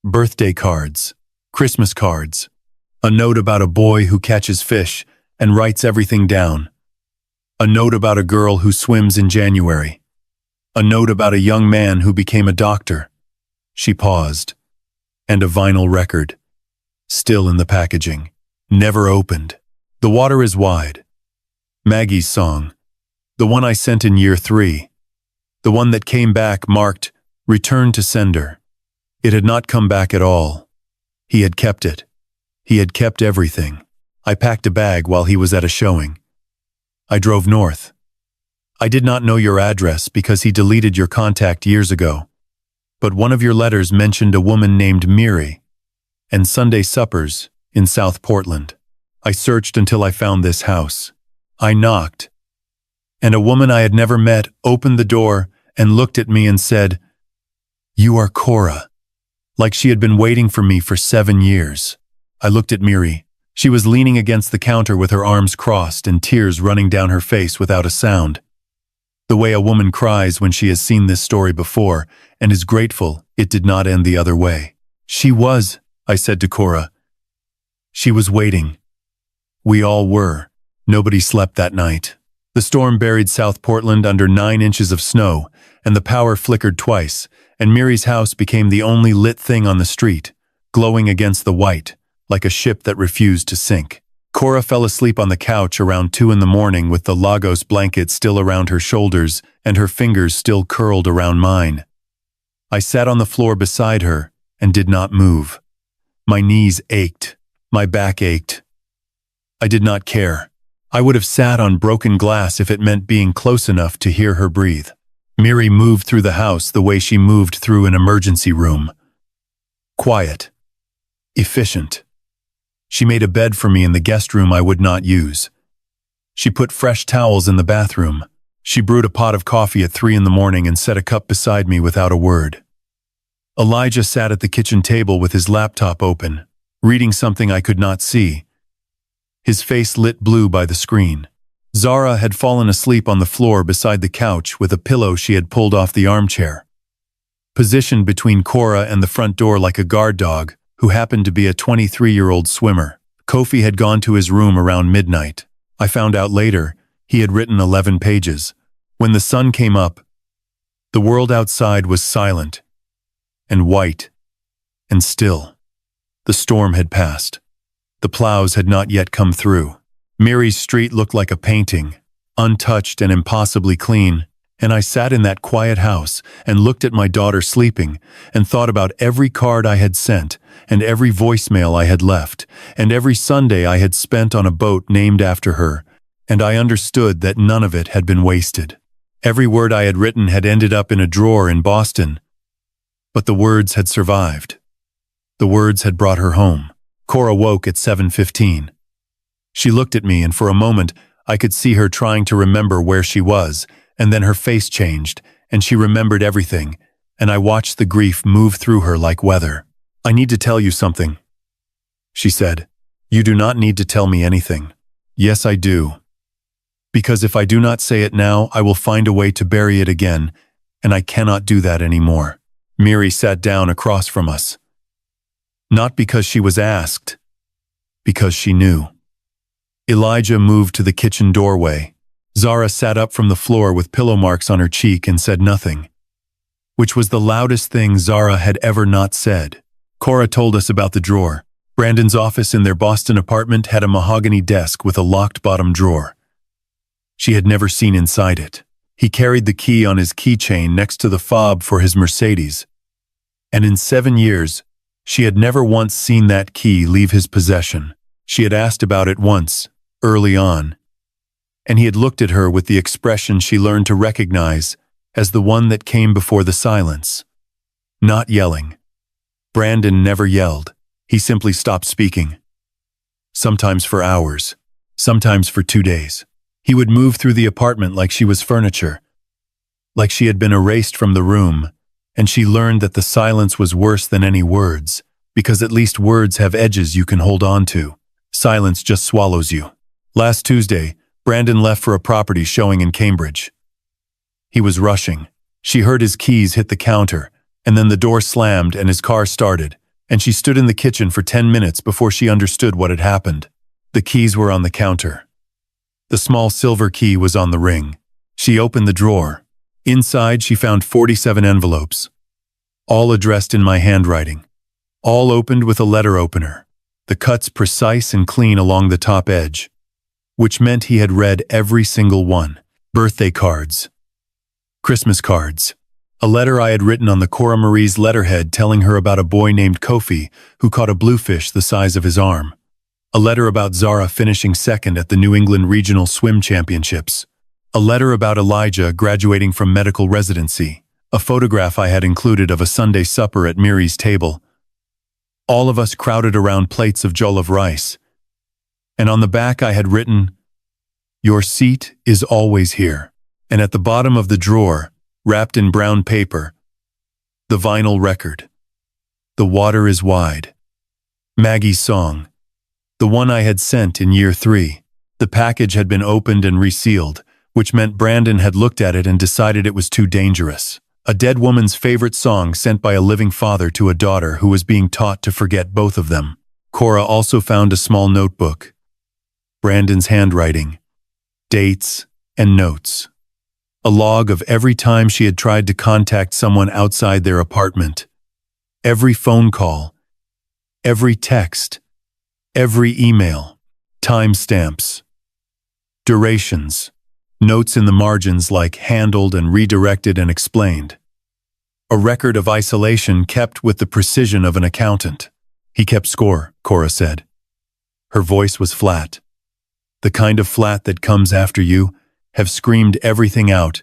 Birthday cards. Christmas cards. A note about a boy who catches fish and writes everything down. A note about a girl who swims in January. A note about a young man who became a doctor. She paused. And a vinyl record. Still in the packaging. Never opened. The Water is Wide. Maggie's song. The one I sent in year 3. The one that came back marked Return to Sender. It had not come back at all. He had kept it. He had kept everything. I packed a bag while he was at a showing. I drove north. I did not know your address because he deleted your contact years ago. But one of your letters mentioned a woman named Miri and Sunday suppers in South Portland. I searched until I found this house. I knocked. And a woman I had never met opened the door and looked at me and said, "You are Cora." Like she had been waiting for me for 7 years. I looked at Miri. She was leaning against the counter with her arms crossed and tears running down her face without a sound. The way a woman cries when she has seen this story before and is grateful it did not end the other way. She was, I said to Cora. She was waiting. We all were. Nobody slept that night. The storm buried South Portland under 9 inches of snow, and the power flickered twice, and Miri's house became the only lit thing on the street, glowing against the white, like a ship that refused to sink. Cora fell asleep on the couch around 2 in the morning with the Lagos blanket still around her shoulders and her fingers still curled around mine. I sat on the floor beside her and did not move. My knees ached. My back ached. I did not care. I would have sat on broken glass if it meant being close enough to hear her breathe. Miri moved through the house the way she moved through an emergency room. Quiet. Efficient. She made a bed for me in the guest room I would not use. She put fresh towels in the bathroom. She brewed a pot of coffee at 3 in the morning and set a cup beside me without a word. Elijah sat at the kitchen table with his laptop open, reading something I could not see. His face lit blue by the screen. Zara had fallen asleep on the floor beside the couch with a pillow she had pulled off the armchair. Positioned between Cora and the front door like a guard dog, who happened to be a 23-year-old swimmer. Kofi had gone to his room around midnight. I found out later he had written 11 pages. When the sun came up, the world outside was silent and white and still. The storm had passed. The plows had not yet come through. Miri's street looked like a painting, untouched and impossibly clean, and I sat in that quiet house and looked at my daughter sleeping and thought about every card I had sent and every voicemail I had left and every Sunday I had spent on a boat named after her, and I understood that none of it had been wasted. Every word I had written had ended up in a drawer in Boston, but the words had survived. The words had brought her home. Cora woke at 7:15. She looked at me, and for a moment I could see her trying to remember where she was, and then her face changed, and she remembered everything, and I watched the grief move through her like weather. "I need to tell you something," she said. "You do not need to tell me anything." "Yes, I do. Because if I do not say it now, I will find a way to bury it again, and I cannot do that anymore." Miri sat down across from us. Not because she was asked, because she knew. Elijah moved to the kitchen doorway. Zara sat up from the floor with pillow marks on her cheek and said nothing, which was the loudest thing Zara had ever not said. Cora told us about the drawer. Brandon's office in their Boston apartment had a mahogany desk with a locked bottom drawer. She had never seen inside it. He carried the key on his keychain next to the fob for his Mercedes. And in 7 years, she had never once seen that key leave his possession. She had asked about it once, early on, and he had looked at her with the expression she learned to recognize as the one that came before the silence. Not yelling. Brandon never yelled. He simply stopped speaking. Sometimes for hours, sometimes for 2 days. He would move through the apartment like she was furniture, like she had been erased from the room, and she learned that the silence was worse than any words, because at least words have edges you can hold on to. Silence just swallows you. Last Tuesday, Brandon left for a property showing in Cambridge. He was rushing. She heard his keys hit the counter, and then the door slammed and his car started, and she stood in the kitchen for 10 minutes before she understood what had happened. The keys were on the counter. The small silver key was on the ring. She opened the drawer. Inside, she found 47 envelopes, all addressed in my handwriting, all opened with a letter opener, the cuts precise and clean along the top edge, which meant he had read every single one. Birthday cards, Christmas cards, a letter I had written on the Cora Marie's letterhead telling her about a boy named Kofi who caught a bluefish the size of his arm, a letter about Zara finishing second at the New England Regional Swim Championships, a letter about Elijah graduating from medical residency, a photograph I had included of a Sunday supper at Miri's table. All of us crowded around plates of jollof rice, and on the back I had written, "Your seat is always here." And at the bottom of the drawer, wrapped in brown paper, the vinyl record, "The Water is Wide," Maggie's song, the one I had sent in year 3. The package had been opened and resealed, which meant Brandon had looked at it and decided it was too dangerous. A dead woman's favorite song sent by a living father to a daughter who was being taught to forget both of them. Cora also found a small notebook, Brandon's handwriting, dates, and notes. A log of every time she had tried to contact someone outside their apartment, every phone call, every text, every email, timestamps, durations, notes in the margins like handled and redirected and explained. A record of isolation kept with the precision of an accountant. "He kept score," Cora said. Her voice was flat. The kind of flat that comes after you have screamed everything out,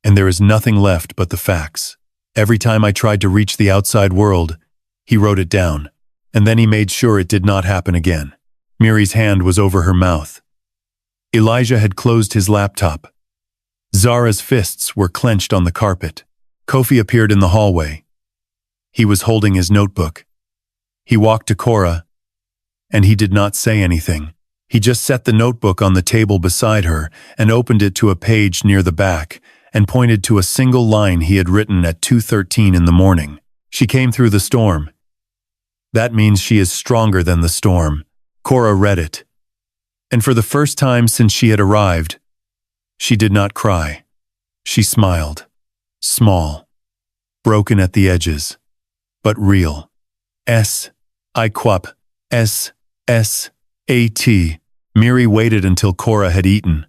and there is nothing left but the facts. Every time I tried to reach the outside world, he wrote it down, and then he made sure it did not happen again. Miri's hand was over her mouth. Elijah had closed his laptop. Zara's fists were clenched on the carpet. Kofi appeared in the hallway. He was holding his notebook. He walked to Cora, and he did not say anything. He just set the notebook on the table beside her and opened it to a page near the back and pointed to a single line he had written at 2:13 in the morning. "She came through the storm. That means she is stronger than the storm." Cora read it, and for the first time since she had arrived, she did not cry. She smiled. Small, broken at the edges, but real. S-I-Q-U-A-P-S-S-A-T. Miri waited until Cora had eaten.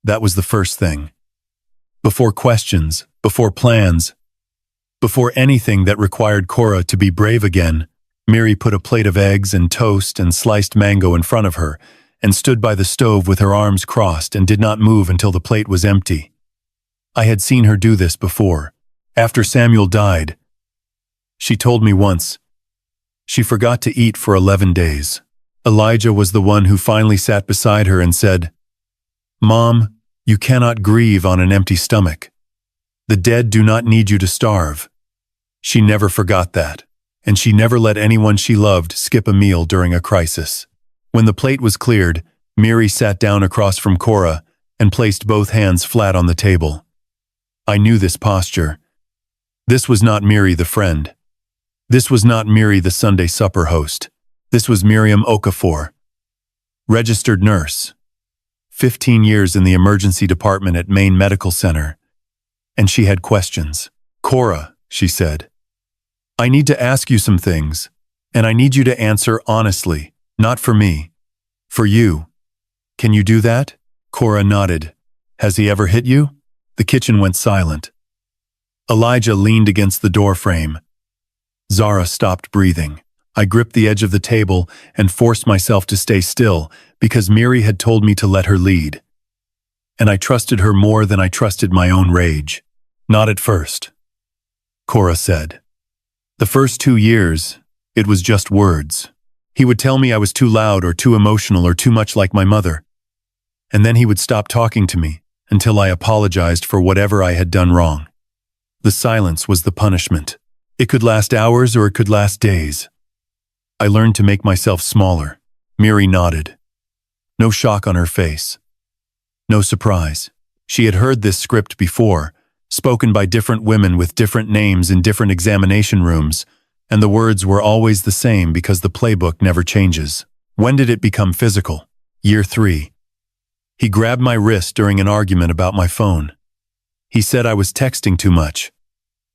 That was the first thing. Before questions, before plans, before anything that required Cora to be brave again, Miri put a plate of eggs and toast and sliced mango in front of her and stood by the stove with her arms crossed and did not move until the plate was empty. I had seen her do this before. After Samuel died, she told me once, she forgot to eat for 11 days. Elijah was the one who finally sat beside her and said, "Mom, you cannot grieve on an empty stomach. The dead do not need you to starve." She never forgot that, and she never let anyone she loved skip a meal during a crisis. When the plate was cleared, Miri sat down across from Cora and placed both hands flat on the table. I knew this posture. This was not Miri the friend. This was not Miri the Sunday supper host. This was Miriam Okafor, registered nurse, 15 years in the emergency department at Maine Medical Center, and she had questions. "Cora," she said, "I need to ask you some things, and I need you to answer honestly, not for me, for you. Can you do that?" Cora nodded. "Has he ever hit you?" The kitchen went silent. Elijah leaned against the doorframe. Zara stopped breathing. I gripped the edge of the table and forced myself to stay still because Miri had told me to let her lead. And I trusted her more than I trusted my own rage. "Not at first," Cora said. "The first 2 years, it was just words. He would tell me I was too loud or too emotional or too much like my mother. And then he would stop talking to me until I apologized for whatever I had done wrong. The silence was the punishment. It could last hours or it could last days. I learned to make myself smaller." Miri nodded. No shock on her face. No surprise. She had heard this script before, spoken by different women with different names in different examination rooms, and the words were always the same because the playbook never changes. When did it become physical? Year 3. He grabbed my wrist during an argument about my phone. He said I was texting too much.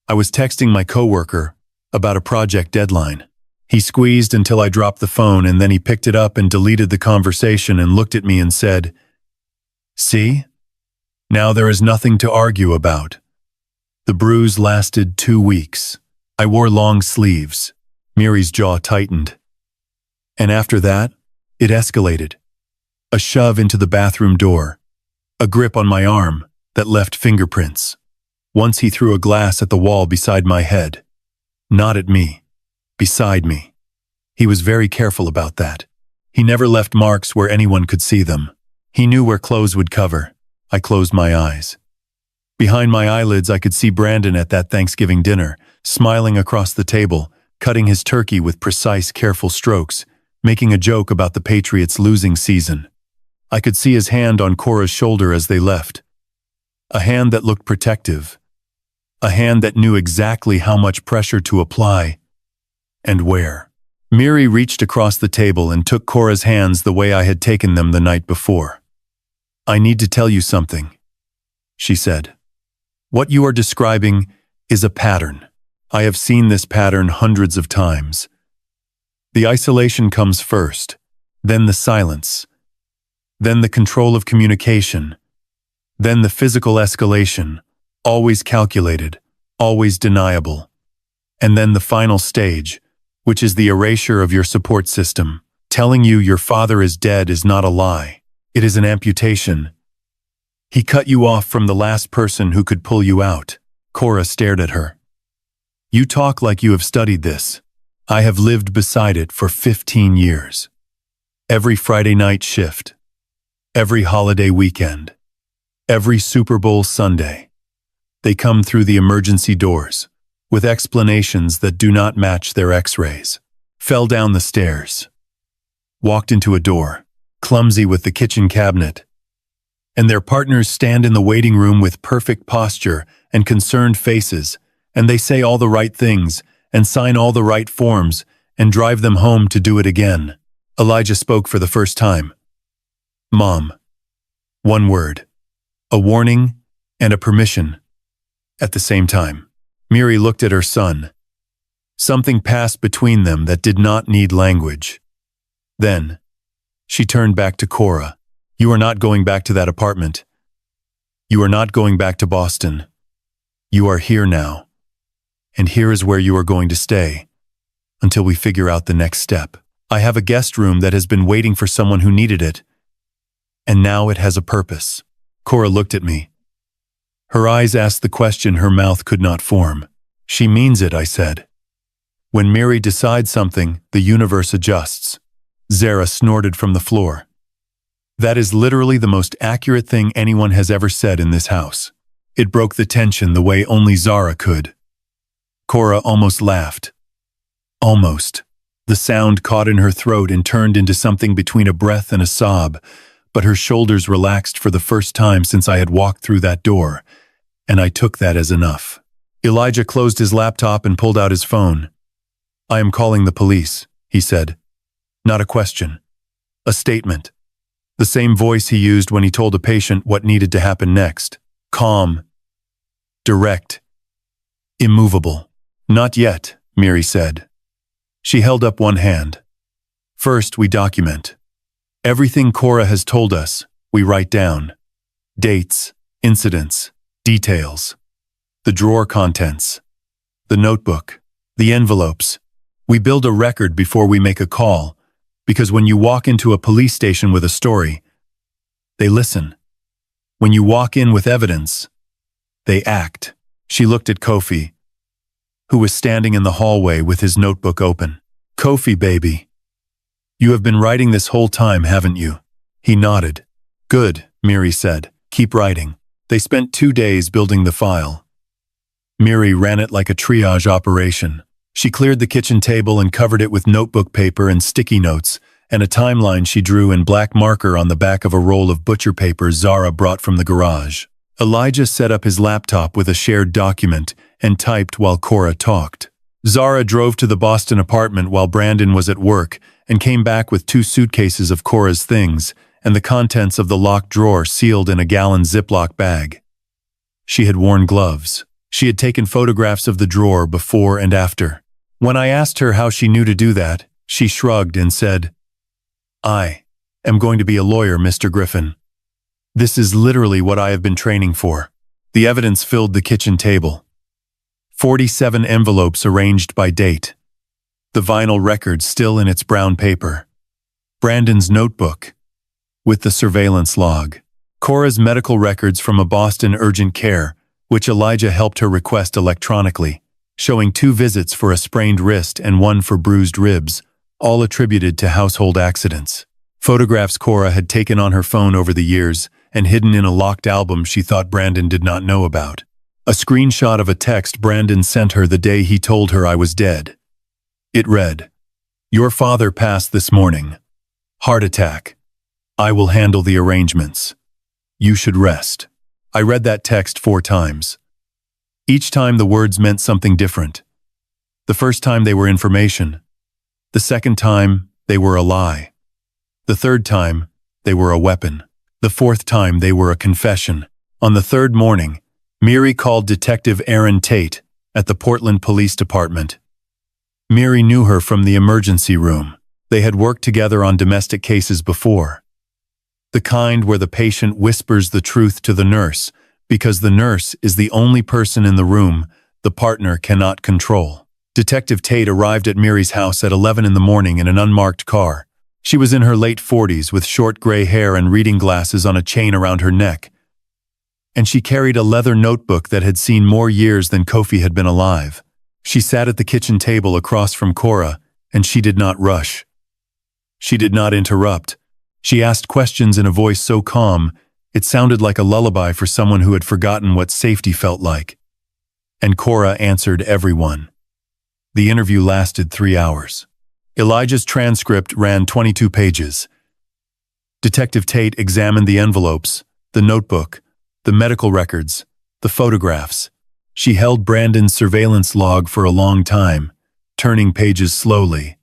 I was texting my coworker about a project deadline. He squeezed until I dropped the phone, and then he picked it up and deleted the conversation and looked at me and said, "See? Now there is nothing to argue about." The bruise lasted 2 weeks. I wore long sleeves. Miri's jaw tightened. And after that, it escalated. A shove into the bathroom door. A grip on my arm that left fingerprints. Once he threw a glass at the wall beside my head. Not at me. Beside me. He was very careful about that. He never left marks where anyone could see them. He knew where clothes would cover. I closed my eyes. Behind my eyelids, I could see Brandon at that Thanksgiving dinner, smiling across the table, cutting his turkey with precise, careful strokes, making a joke about the Patriots' losing season. I could see his hand on Cora's shoulder as they left. A hand that looked protective. A hand that knew exactly how much pressure to apply and where. Miri reached across the table and took Cora's hands the way I had taken them the night before. "I need to tell you something," she said. "What you are describing is a pattern. I have seen this pattern hundreds of times. The isolation comes first, then the silence, then the control of communication, then the physical escalation, always calculated, always deniable, and then the final stage, which is the erasure of your support system. Telling you your father is dead is not a lie. It is an amputation. He cut you off from the last person who could pull you out." Cora stared at her. "You talk like you have studied this. I have lived beside it for 15 years. Every Friday night shift. Every holiday weekend. Every Super Bowl Sunday. They come through the emergency doors, with explanations that do not match their x-rays. Fell down the stairs. Walked into a door, clumsy with the kitchen cabinet. And their partners stand in the waiting room with perfect posture and concerned faces, and they say all the right things and sign all the right forms and drive them home to do it again." Elijah spoke for the first time. "Mom." One word. A warning and a permission. At the same time, Miri looked at her son. Something passed between them that did not need language. Then, she turned back to Cora. "You are not going back to that apartment. You are not going back to Boston. You are here now. And here is where you are going to stay, until we figure out the next step. I have a guest room that has been waiting for someone who needed it. And now it has a purpose." Cora looked at me. Her eyes asked the question her mouth could not form. "She means it," I said. "When Miri decides something, the universe adjusts." Zara snorted from the floor. "That is literally the most accurate thing anyone has ever said in this house." It broke the tension the way only Zara could. Cora almost laughed. Almost. The sound caught in her throat and turned into something between a breath and a sob, but her shoulders relaxed for the first time since I had walked through that door, and I took that as enough. Elijah closed his laptop and pulled out his phone. "I am calling the police," he said. "Not a question. A statement." The same voice he used when he told a patient what needed to happen next. Calm, direct, immovable. Not yet, Miri said. She held up one hand. First, we document. Everything Cora has told us, we write down. Dates, incidents, details. The drawer contents. The notebook. The envelopes. We build a record before we make a call, because when you walk into a police station with a story, they listen. When you walk in with evidence, they act. She looked at Kofi, who was standing in the hallway with his notebook open. Kofi, baby. You have been writing this whole time, haven't you? He nodded. Good, Miri said. Keep writing. They spent 2 days building the file. Miri ran it like a triage operation. She cleared the kitchen table and covered it with notebook paper and sticky notes, and a timeline she drew in black marker on the back of a roll of butcher paper Zara brought from the garage. Elijah set up his laptop with a shared document and typed while Cora talked. Zara drove to the Boston apartment while Brandon was at work and came back with 2 suitcases of Cora's things and the contents of the locked drawer sealed in a gallon Ziploc bag. She had worn gloves. She had taken photographs of the drawer before and after. When I asked her how she knew to do that, she shrugged and said, I am going to be a lawyer, Mr. Griffin. This is literally what I have been training for. The evidence filled the kitchen table. 47 envelopes arranged by date. The vinyl record still in its brown paper. Brandon's notebook with the surveillance log. Cora's medical records from a Boston urgent care, which Elijah helped her request electronically, showing 2 visits for a sprained wrist and 1 for bruised ribs, all attributed to household accidents. Photographs Cora had taken on her phone over the years and hidden in a locked album she thought Brandon did not know about. A screenshot of a text Brandon sent her the day he told her I was dead. It read, Your father passed this morning. Heart attack. I will handle the arrangements. You should rest. I read that text 4 times. Each time the words meant something different. The first time they were information. The second time they were a lie. The third time they were a weapon. The fourth time they were a confession. On the 3rd morning, Miri called Detective Aaron Tate at the Portland Police Department. Miri knew her from the emergency room. They had worked together on domestic cases before. The kind where the patient whispers the truth to the nurse because the nurse is the only person in the room the partner cannot control. Detective Tate arrived at Miri's house at 11 in the morning in an unmarked car. She was in her late 40s with short gray hair and reading glasses on a chain around her neck. And she carried a leather notebook that had seen more years than Kofi had been alive. She sat at the kitchen table across from Cora, and she did not rush. She did not interrupt. She asked questions in a voice so calm, it sounded like a lullaby for someone who had forgotten what safety felt like. And Cora answered everyone. The interview lasted 3 hours. Elijah's transcript ran 22 pages. Detective Tate examined the envelopes, the notebook, the medical records, the photographs. She held Brandon's surveillance log for a long time, turning pages slowly.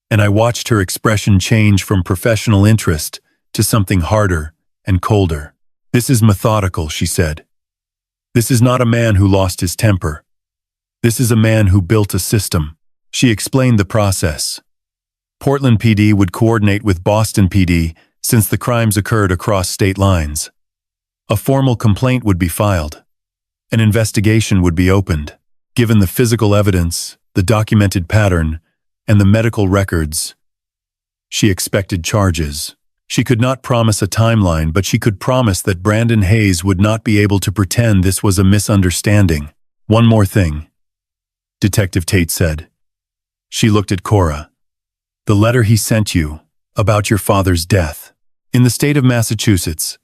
And I watched her expression change from professional interest to something harder and colder. This is methodical, she said. This is not a man who lost his temper. This is a man who built a system. She explained the process. Portland PD would coordinate with Boston PD since the crimes occurred across state lines. A formal complaint would be filed. An investigation would be opened. Given the physical evidence, the documented pattern, and the medical records, she expected charges. She could not promise a timeline, but she could promise that Brandon Hayes would not be able to pretend this was a misunderstanding. One more thing, Detective Tate said. She looked at Cora. The letter he sent you about your father's death. In the state of Massachusetts,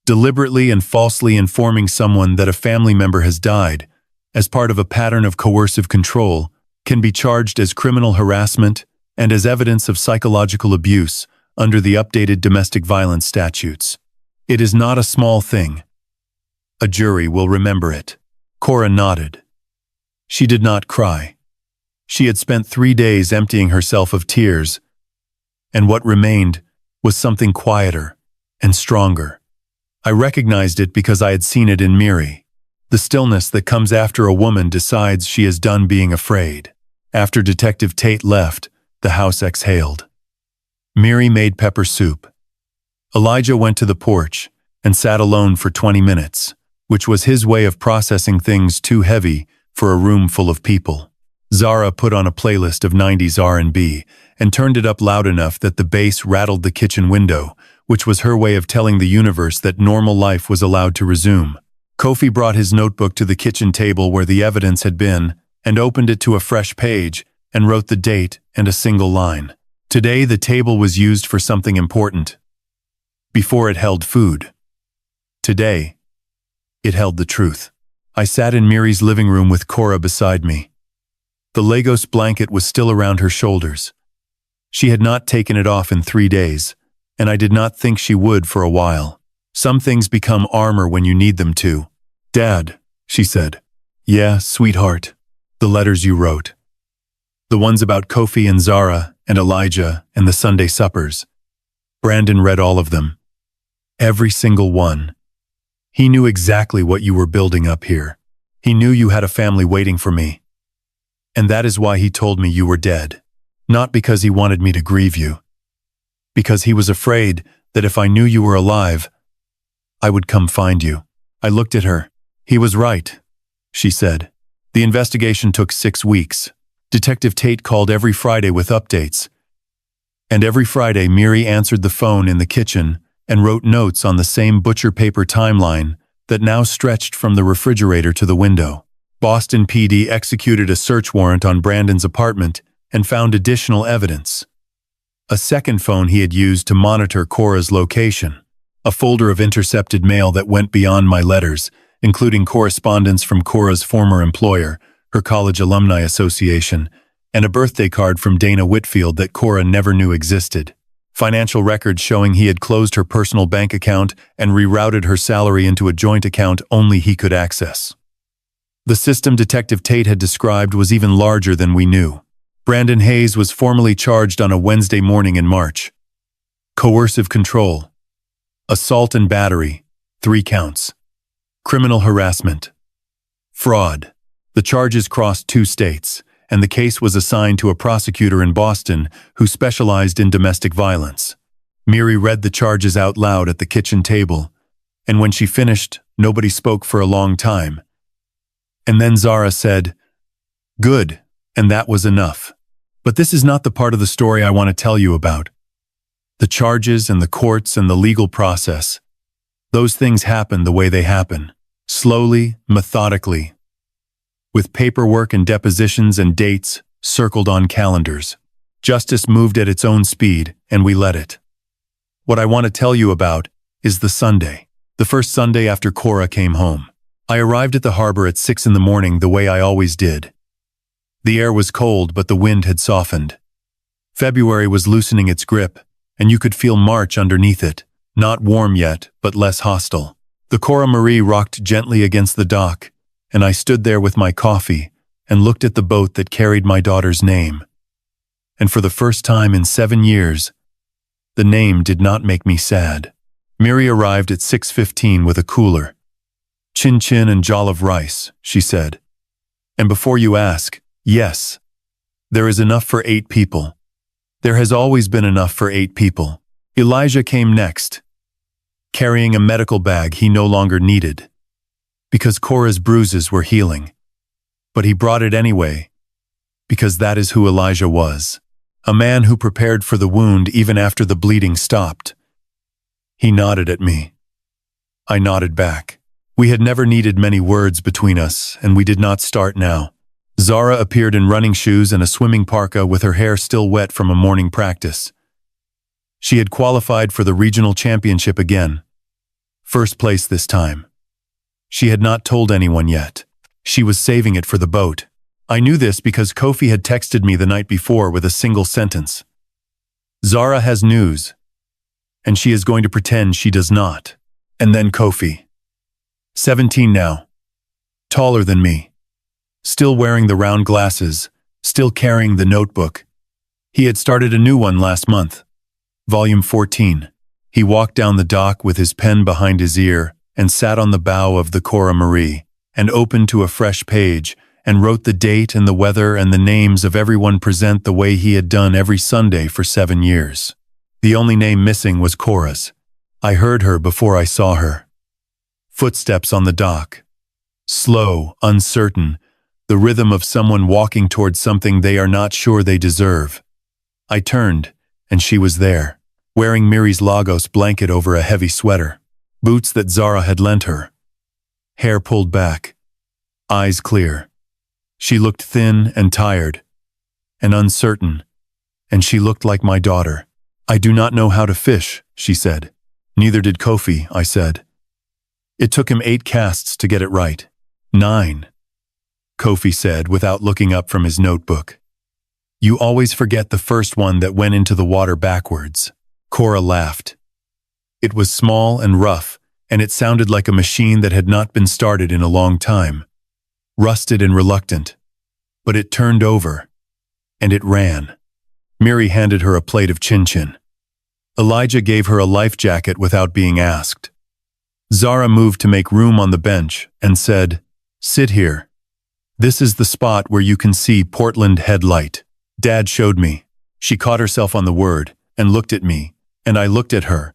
deliberately and falsely informing someone that a family member has died as part of a pattern of coercive control can be charged as criminal harassment and as evidence of psychological abuse under the updated domestic violence statutes. It is not a small thing. A jury will remember it. Cora nodded. She did not cry. She had spent 3 days emptying herself of tears, and what remained was something quieter and stronger. I recognized it because I had seen it in Miri, the stillness that comes after a woman decides she is done being afraid. After Detective Tate left, the house exhaled. Miri made pepper soup. Elijah went to the porch and sat alone for 20 minutes, which was his way of processing things too heavy for a room full of people. Zara put on a playlist of 90s R&B and turned it up loud enough that the bass rattled the kitchen window, which was her way of telling the universe that normal life was allowed to resume. Kofi brought his notebook to the kitchen table where the evidence had been and opened it to a fresh page and wrote the date and a single line. Today the table was used for something important. Before it held food. Today, it held the truth. I sat in Miri's living room with Cora beside me. The Lagos blanket was still around her shoulders. She had not taken it off in 3 days, and I did not think she would for a while. Some things become armor when you need them to. Dad, she said. Yeah, sweetheart. The letters you wrote. The ones about Kofi and Zara and Elijah and the Sunday suppers. Brandon read all of them. Every single one. He knew exactly what you were building up here. He knew you had a family waiting for me. And that is why he told me you were dead. Not because he wanted me to grieve you. Because he was afraid that if I knew you were alive, I would come find you. I looked at her. He was right, she said. The investigation took 6 weeks. Detective Tate called every Friday with updates. And every Friday Miri answered the phone in the kitchen and wrote notes on the same butcher paper timeline that now stretched from the refrigerator to the window. Boston PD executed a search warrant on Brandon's apartment and found additional evidence. A second phone he had used to monitor Cora's location. A folder of intercepted mail that went beyond my letters, including correspondence from Cora's former employer, her college alumni association, and a birthday card from Dana Whitfield that Cora never knew existed. Financial records showing he had closed her personal bank account and rerouted her salary into a joint account only he could access. The system Detective Tate had described was even larger than we knew. Brandon Hayes was formally charged on a Wednesday morning in March. Coercive control. Assault and battery, 3 counts. Criminal harassment. Fraud. The charges crossed 2 states, and the case was assigned to a prosecutor in Boston who specialized in domestic violence. Miri read the charges out loud at the kitchen table, and when she finished, nobody spoke for a long time. And then Zara said, "Good," and that was enough. But this is not the part of the story I want to tell you about. The charges and the courts and the legal process. Those things happen the way they happen. Slowly, methodically. With paperwork and depositions and dates circled on calendars. Justice moved at its own speed, and we let it. What I want to tell you about is the Sunday. The first Sunday after Cora came home. I arrived at the harbor at 6 in the morning the way I always did. The air was cold, but the wind had softened. February was loosening its grip, and you could feel March underneath it, not warm yet, but less hostile. The Cora Miri rocked gently against the dock, and I stood there with my coffee and looked at the boat that carried my daughter's name. And for the first time in 7 years, the name did not make me sad. Miri arrived at 6:15 with a cooler. "Chin-chin and jollof rice," she said. "And before you ask, yes, there is enough for 8 people. There has always been enough for 8 people." Elijah came next, carrying a medical bag he no longer needed, because Cora's bruises were healing. But he brought it anyway, because that is who Elijah was. A man who prepared for the wound even after the bleeding stopped. He nodded at me. I nodded back. We had never needed many words between us, and we did not start now. Zara appeared in running shoes and a swimming parka with her hair still wet from a morning practice. She had qualified for the regional championship again. First place this time. She had not told anyone yet. She was saving it for the boat. I knew this because Kofi had texted me the night before with a single sentence. Zara has news, and she is going to pretend she does not. And then Kofi. 17 now. Taller than me. Still wearing the round glasses, still carrying the notebook. He had started a new one last month. Volume 14. He walked down the dock with his pen behind his ear and sat on the bow of the Cora Miri and opened to a fresh page and wrote the date and the weather and the names of everyone present the way he had done every Sunday for 7 years. The only name missing was Cora's. I heard her before I saw her. Footsteps on the dock. Slow, uncertain, the rhythm of someone walking towards something they are not sure they deserve. I turned, and she was there, wearing Miri's Lagos blanket over a heavy sweater, boots that Zara had lent her. Hair pulled back, eyes clear. She looked thin and tired, and uncertain, and she looked like my daughter. I do not know how to fish, she said. Neither did Kofi, I said. It took him 8 casts to get it right. 9. Kofi said without looking up from his notebook. You always forget the first one that went into the water backwards. Cora laughed. It was small and rough, and it sounded like a machine that had not been started in a long time. Rusted and reluctant. But it turned over, and it ran. Miri handed her a plate of chin-chin. Elijah gave her a life jacket without being asked. Zara moved to make room on the bench and said, Sit here. This is the spot where you can see Portland Headlight. Dad showed me. She caught herself on the word and looked at me, and I looked at her.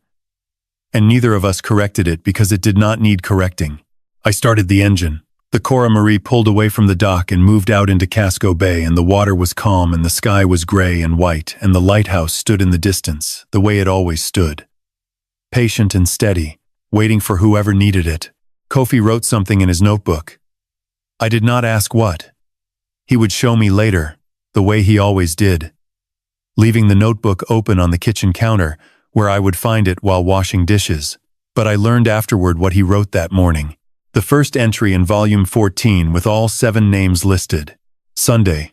And neither of us corrected it because it did not need correcting. I started the engine. The Cora Miri pulled away from the dock and moved out into Casco Bay, and the water was calm and the sky was gray and white, and the lighthouse stood in the distance, the way it always stood. Patient and steady, waiting for whoever needed it. Kofi wrote something in his notebook. I did not ask what. He would show me later, the way he always did. Leaving the notebook open on the kitchen counter, where I would find it while washing dishes. But I learned afterward what he wrote that morning. The first entry in volume 14 with all 7 names listed. Sunday.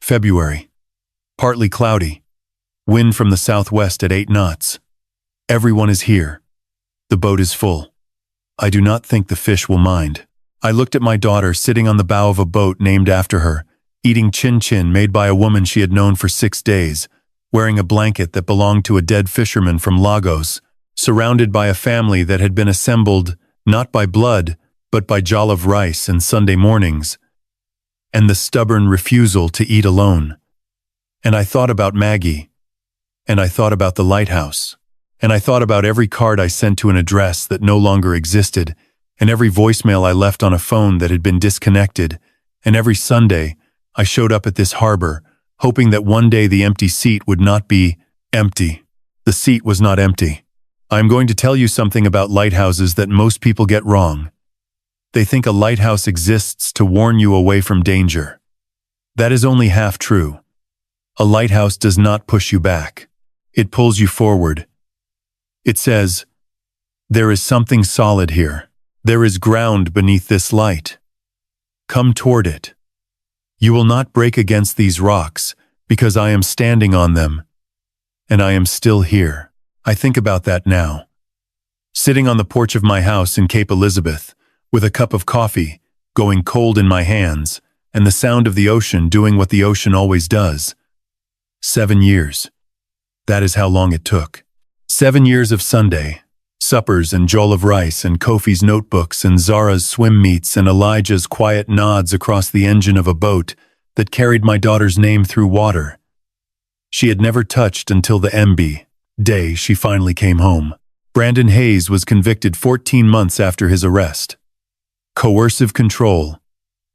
February. Partly cloudy. Wind from the southwest at 8 knots. Everyone is here. The boat is full. I do not think the fish will mind. I looked at my daughter sitting on the bow of a boat named after her, eating chin-chin made by a woman she had known for 6 days, wearing a blanket that belonged to a dead fisherman from Lagos, surrounded by a family that had been assembled not by blood, but by jollof rice and Sunday mornings, and the stubborn refusal to eat alone. And I thought about Maggie, and I thought about the lighthouse, and I thought about every card I sent to an address that no longer existed, and every voicemail I left on a phone that had been disconnected, and every Sunday I showed up at this harbor, hoping that one day the empty seat would not be empty. The seat was not empty. I am going to tell you something about lighthouses that most people get wrong. They think a lighthouse exists to warn you away from danger. That is only half true. A lighthouse does not push you back. It pulls you forward. It says, there is something solid here. There is ground beneath this light. Come toward it. You will not break against these rocks, because I am standing on them, and I am still here. I think about that now. Sitting on the porch of my house in Cape Elizabeth, with a cup of coffee, going cold in my hands, and the sound of the ocean doing what the ocean always does. 7 years. That is how long it took. 7 years of Sunday. Suppers and jollof rice and Kofi's notebooks and Zara's swim meets and Elijah's quiet nods across the engine of a boat that carried my daughter's name through water. She had never touched until the MB day she finally came home. Brandon Hayes was convicted 14 months after his arrest. Coercive control,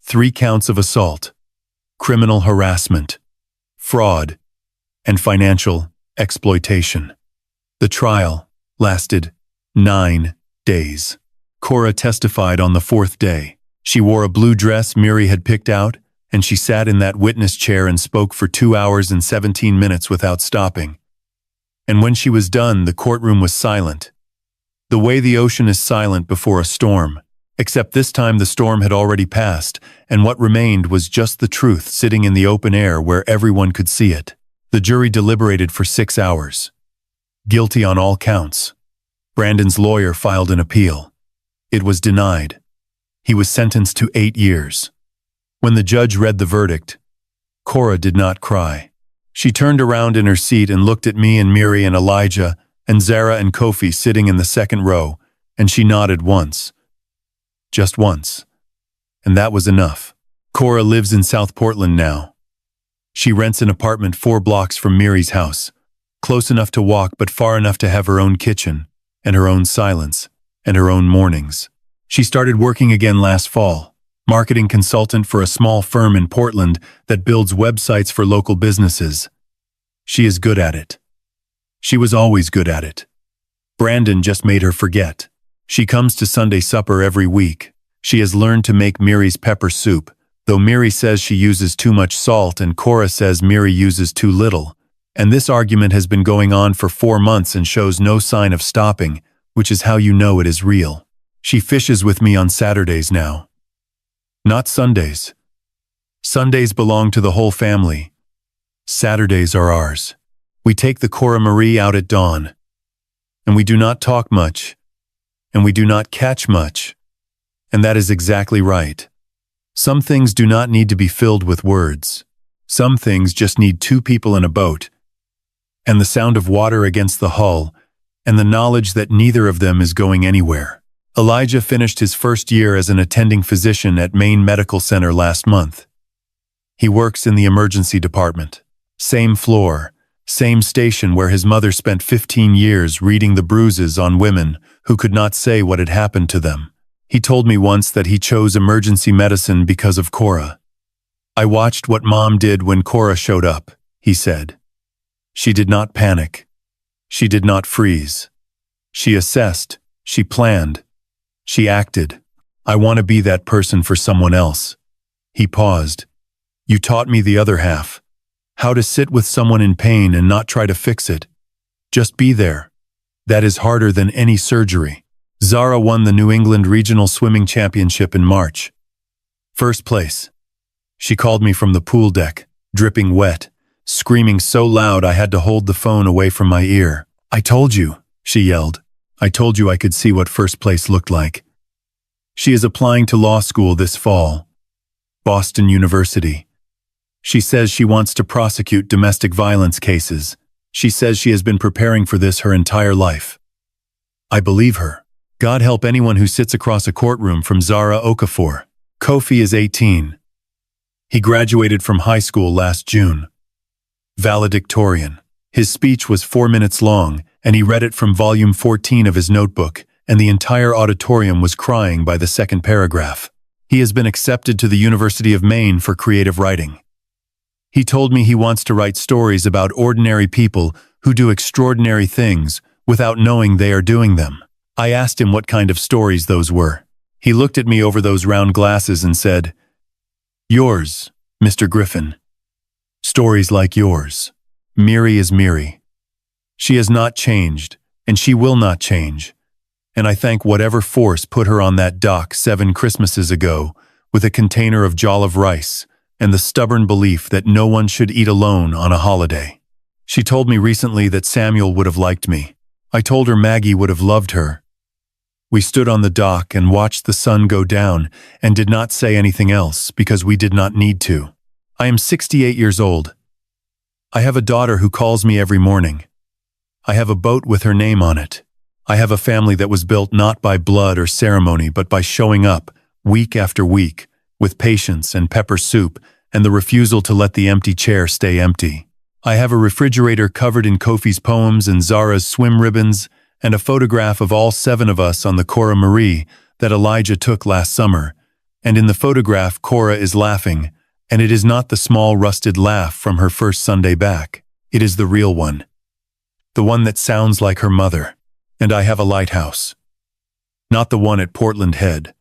3 counts of assault, criminal harassment, fraud, and financial exploitation. The trial lasted 9 days. Cora testified on the 4th day. She wore a blue dress Miri had picked out, and she sat in that witness chair and spoke for 2 hours and 17 minutes without stopping. And when she was done, the courtroom was silent. The way the ocean is silent before a storm, except this time the storm had already passed, and what remained was just the truth sitting in the open air where everyone could see it. The jury deliberated for 6 hours. Guilty on all counts. Brandon's lawyer filed an appeal. It was denied. He was sentenced to 8 years. When the judge read the verdict, Cora did not cry. She turned around in her seat and looked at me and Miri and Elijah and Zara and Kofi sitting in the second row, and she nodded once. Just once. And that was enough. Cora lives in South Portland now. She rents an apartment 4 blocks from Miri's house, close enough to walk but far enough to have her own kitchen, and her own silence, and her own mornings. She started working again last fall, marketing consultant for a small firm in Portland that builds websites for local businesses. She is good at it. She was always good at it. Brandon just made her forget. She comes to Sunday supper every week. She has learned to make Miri's pepper soup, though Miri says she uses too much salt and Cora says Miri uses too little. And this argument has been going on for 4 months and shows no sign of stopping, which is how you know it is real. She fishes with me on Saturdays now. Not Sundays. Sundays belong to the whole family. Saturdays are ours. We take the Cora Marie out at dawn. And we do not talk much. And we do not catch much. And that is exactly right. Some things do not need to be filled with words. Some things just need 2 people in a boat, and the sound of water against the hull, and the knowledge that neither of them is going anywhere. Elijah finished his first year as an attending physician at Maine Medical Center last month. He works in the emergency department. Same floor, same station where his mother spent 15 years reading the bruises on women who could not say what had happened to them. He told me once that he chose emergency medicine because of Cora. I watched what Mom did when Cora showed up, he said. She did not panic. She did not freeze. She assessed. She planned. She acted. I want to be that person for someone else. He paused. You taught me the other half. How to sit with someone in pain and not try to fix it. Just be there. That is harder than any surgery. Zara won the New England Regional Swimming Championship in March. First place. She called me from the pool deck, dripping wet, screaming so loud I had to hold the phone away from my ear. I told you, she yelled. I told you I could see what first place looked like. She is applying to law school this fall. Boston University. She says she wants to prosecute domestic violence cases. She says she has been preparing for this her entire life. I believe her. God help anyone who sits across a courtroom from Zara Okafor. Kofi is 18. He graduated from high school last June. Valedictorian. His speech was 4 minutes long, and he read it from volume 14 of his notebook, and the entire auditorium was crying by the second paragraph. He has been accepted to the University of Maine for creative writing. He told me he wants to write stories about ordinary people who do extraordinary things without knowing they are doing them. I asked him what kind of stories those were. He looked at me over those round glasses and said, Yours, Mr. Griffin. Stories like yours. Miri is Miri. She has not changed, and she will not change. And I thank whatever force put her on that dock 7 Christmases ago with a container of Jollof rice and the stubborn belief that no one should eat alone on a holiday. She told me recently that Samuel would have liked me. I told her Maggie would have loved her. We stood on the dock and watched the sun go down and did not say anything else because we did not need to. I am 68 years old. I have a daughter who calls me every morning. I have a boat with her name on it. I have a family that was built not by blood or ceremony but by showing up, week after week, with patience and pepper soup and the refusal to let the empty chair stay empty. I have a refrigerator covered in Kofi's poems and Zara's swim ribbons and a photograph of all 7 of us on the Cora Marie that Elijah took last summer. And in the photograph, Cora is laughing, and it is not the small rusted laugh from her first Sunday back. It is the real one. The one that sounds like her mother. And I have a lighthouse. Not the one at Portland Head.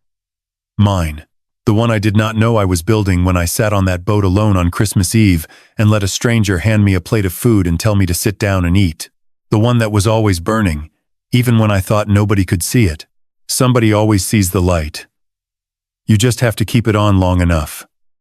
Mine. The one I did not know I was building when I sat on that boat alone on Christmas Eve and let a stranger hand me a plate of food and tell me to sit down and eat. The one that was always burning, even when I thought nobody could see it. Somebody always sees the light. You just have to keep it on long enough.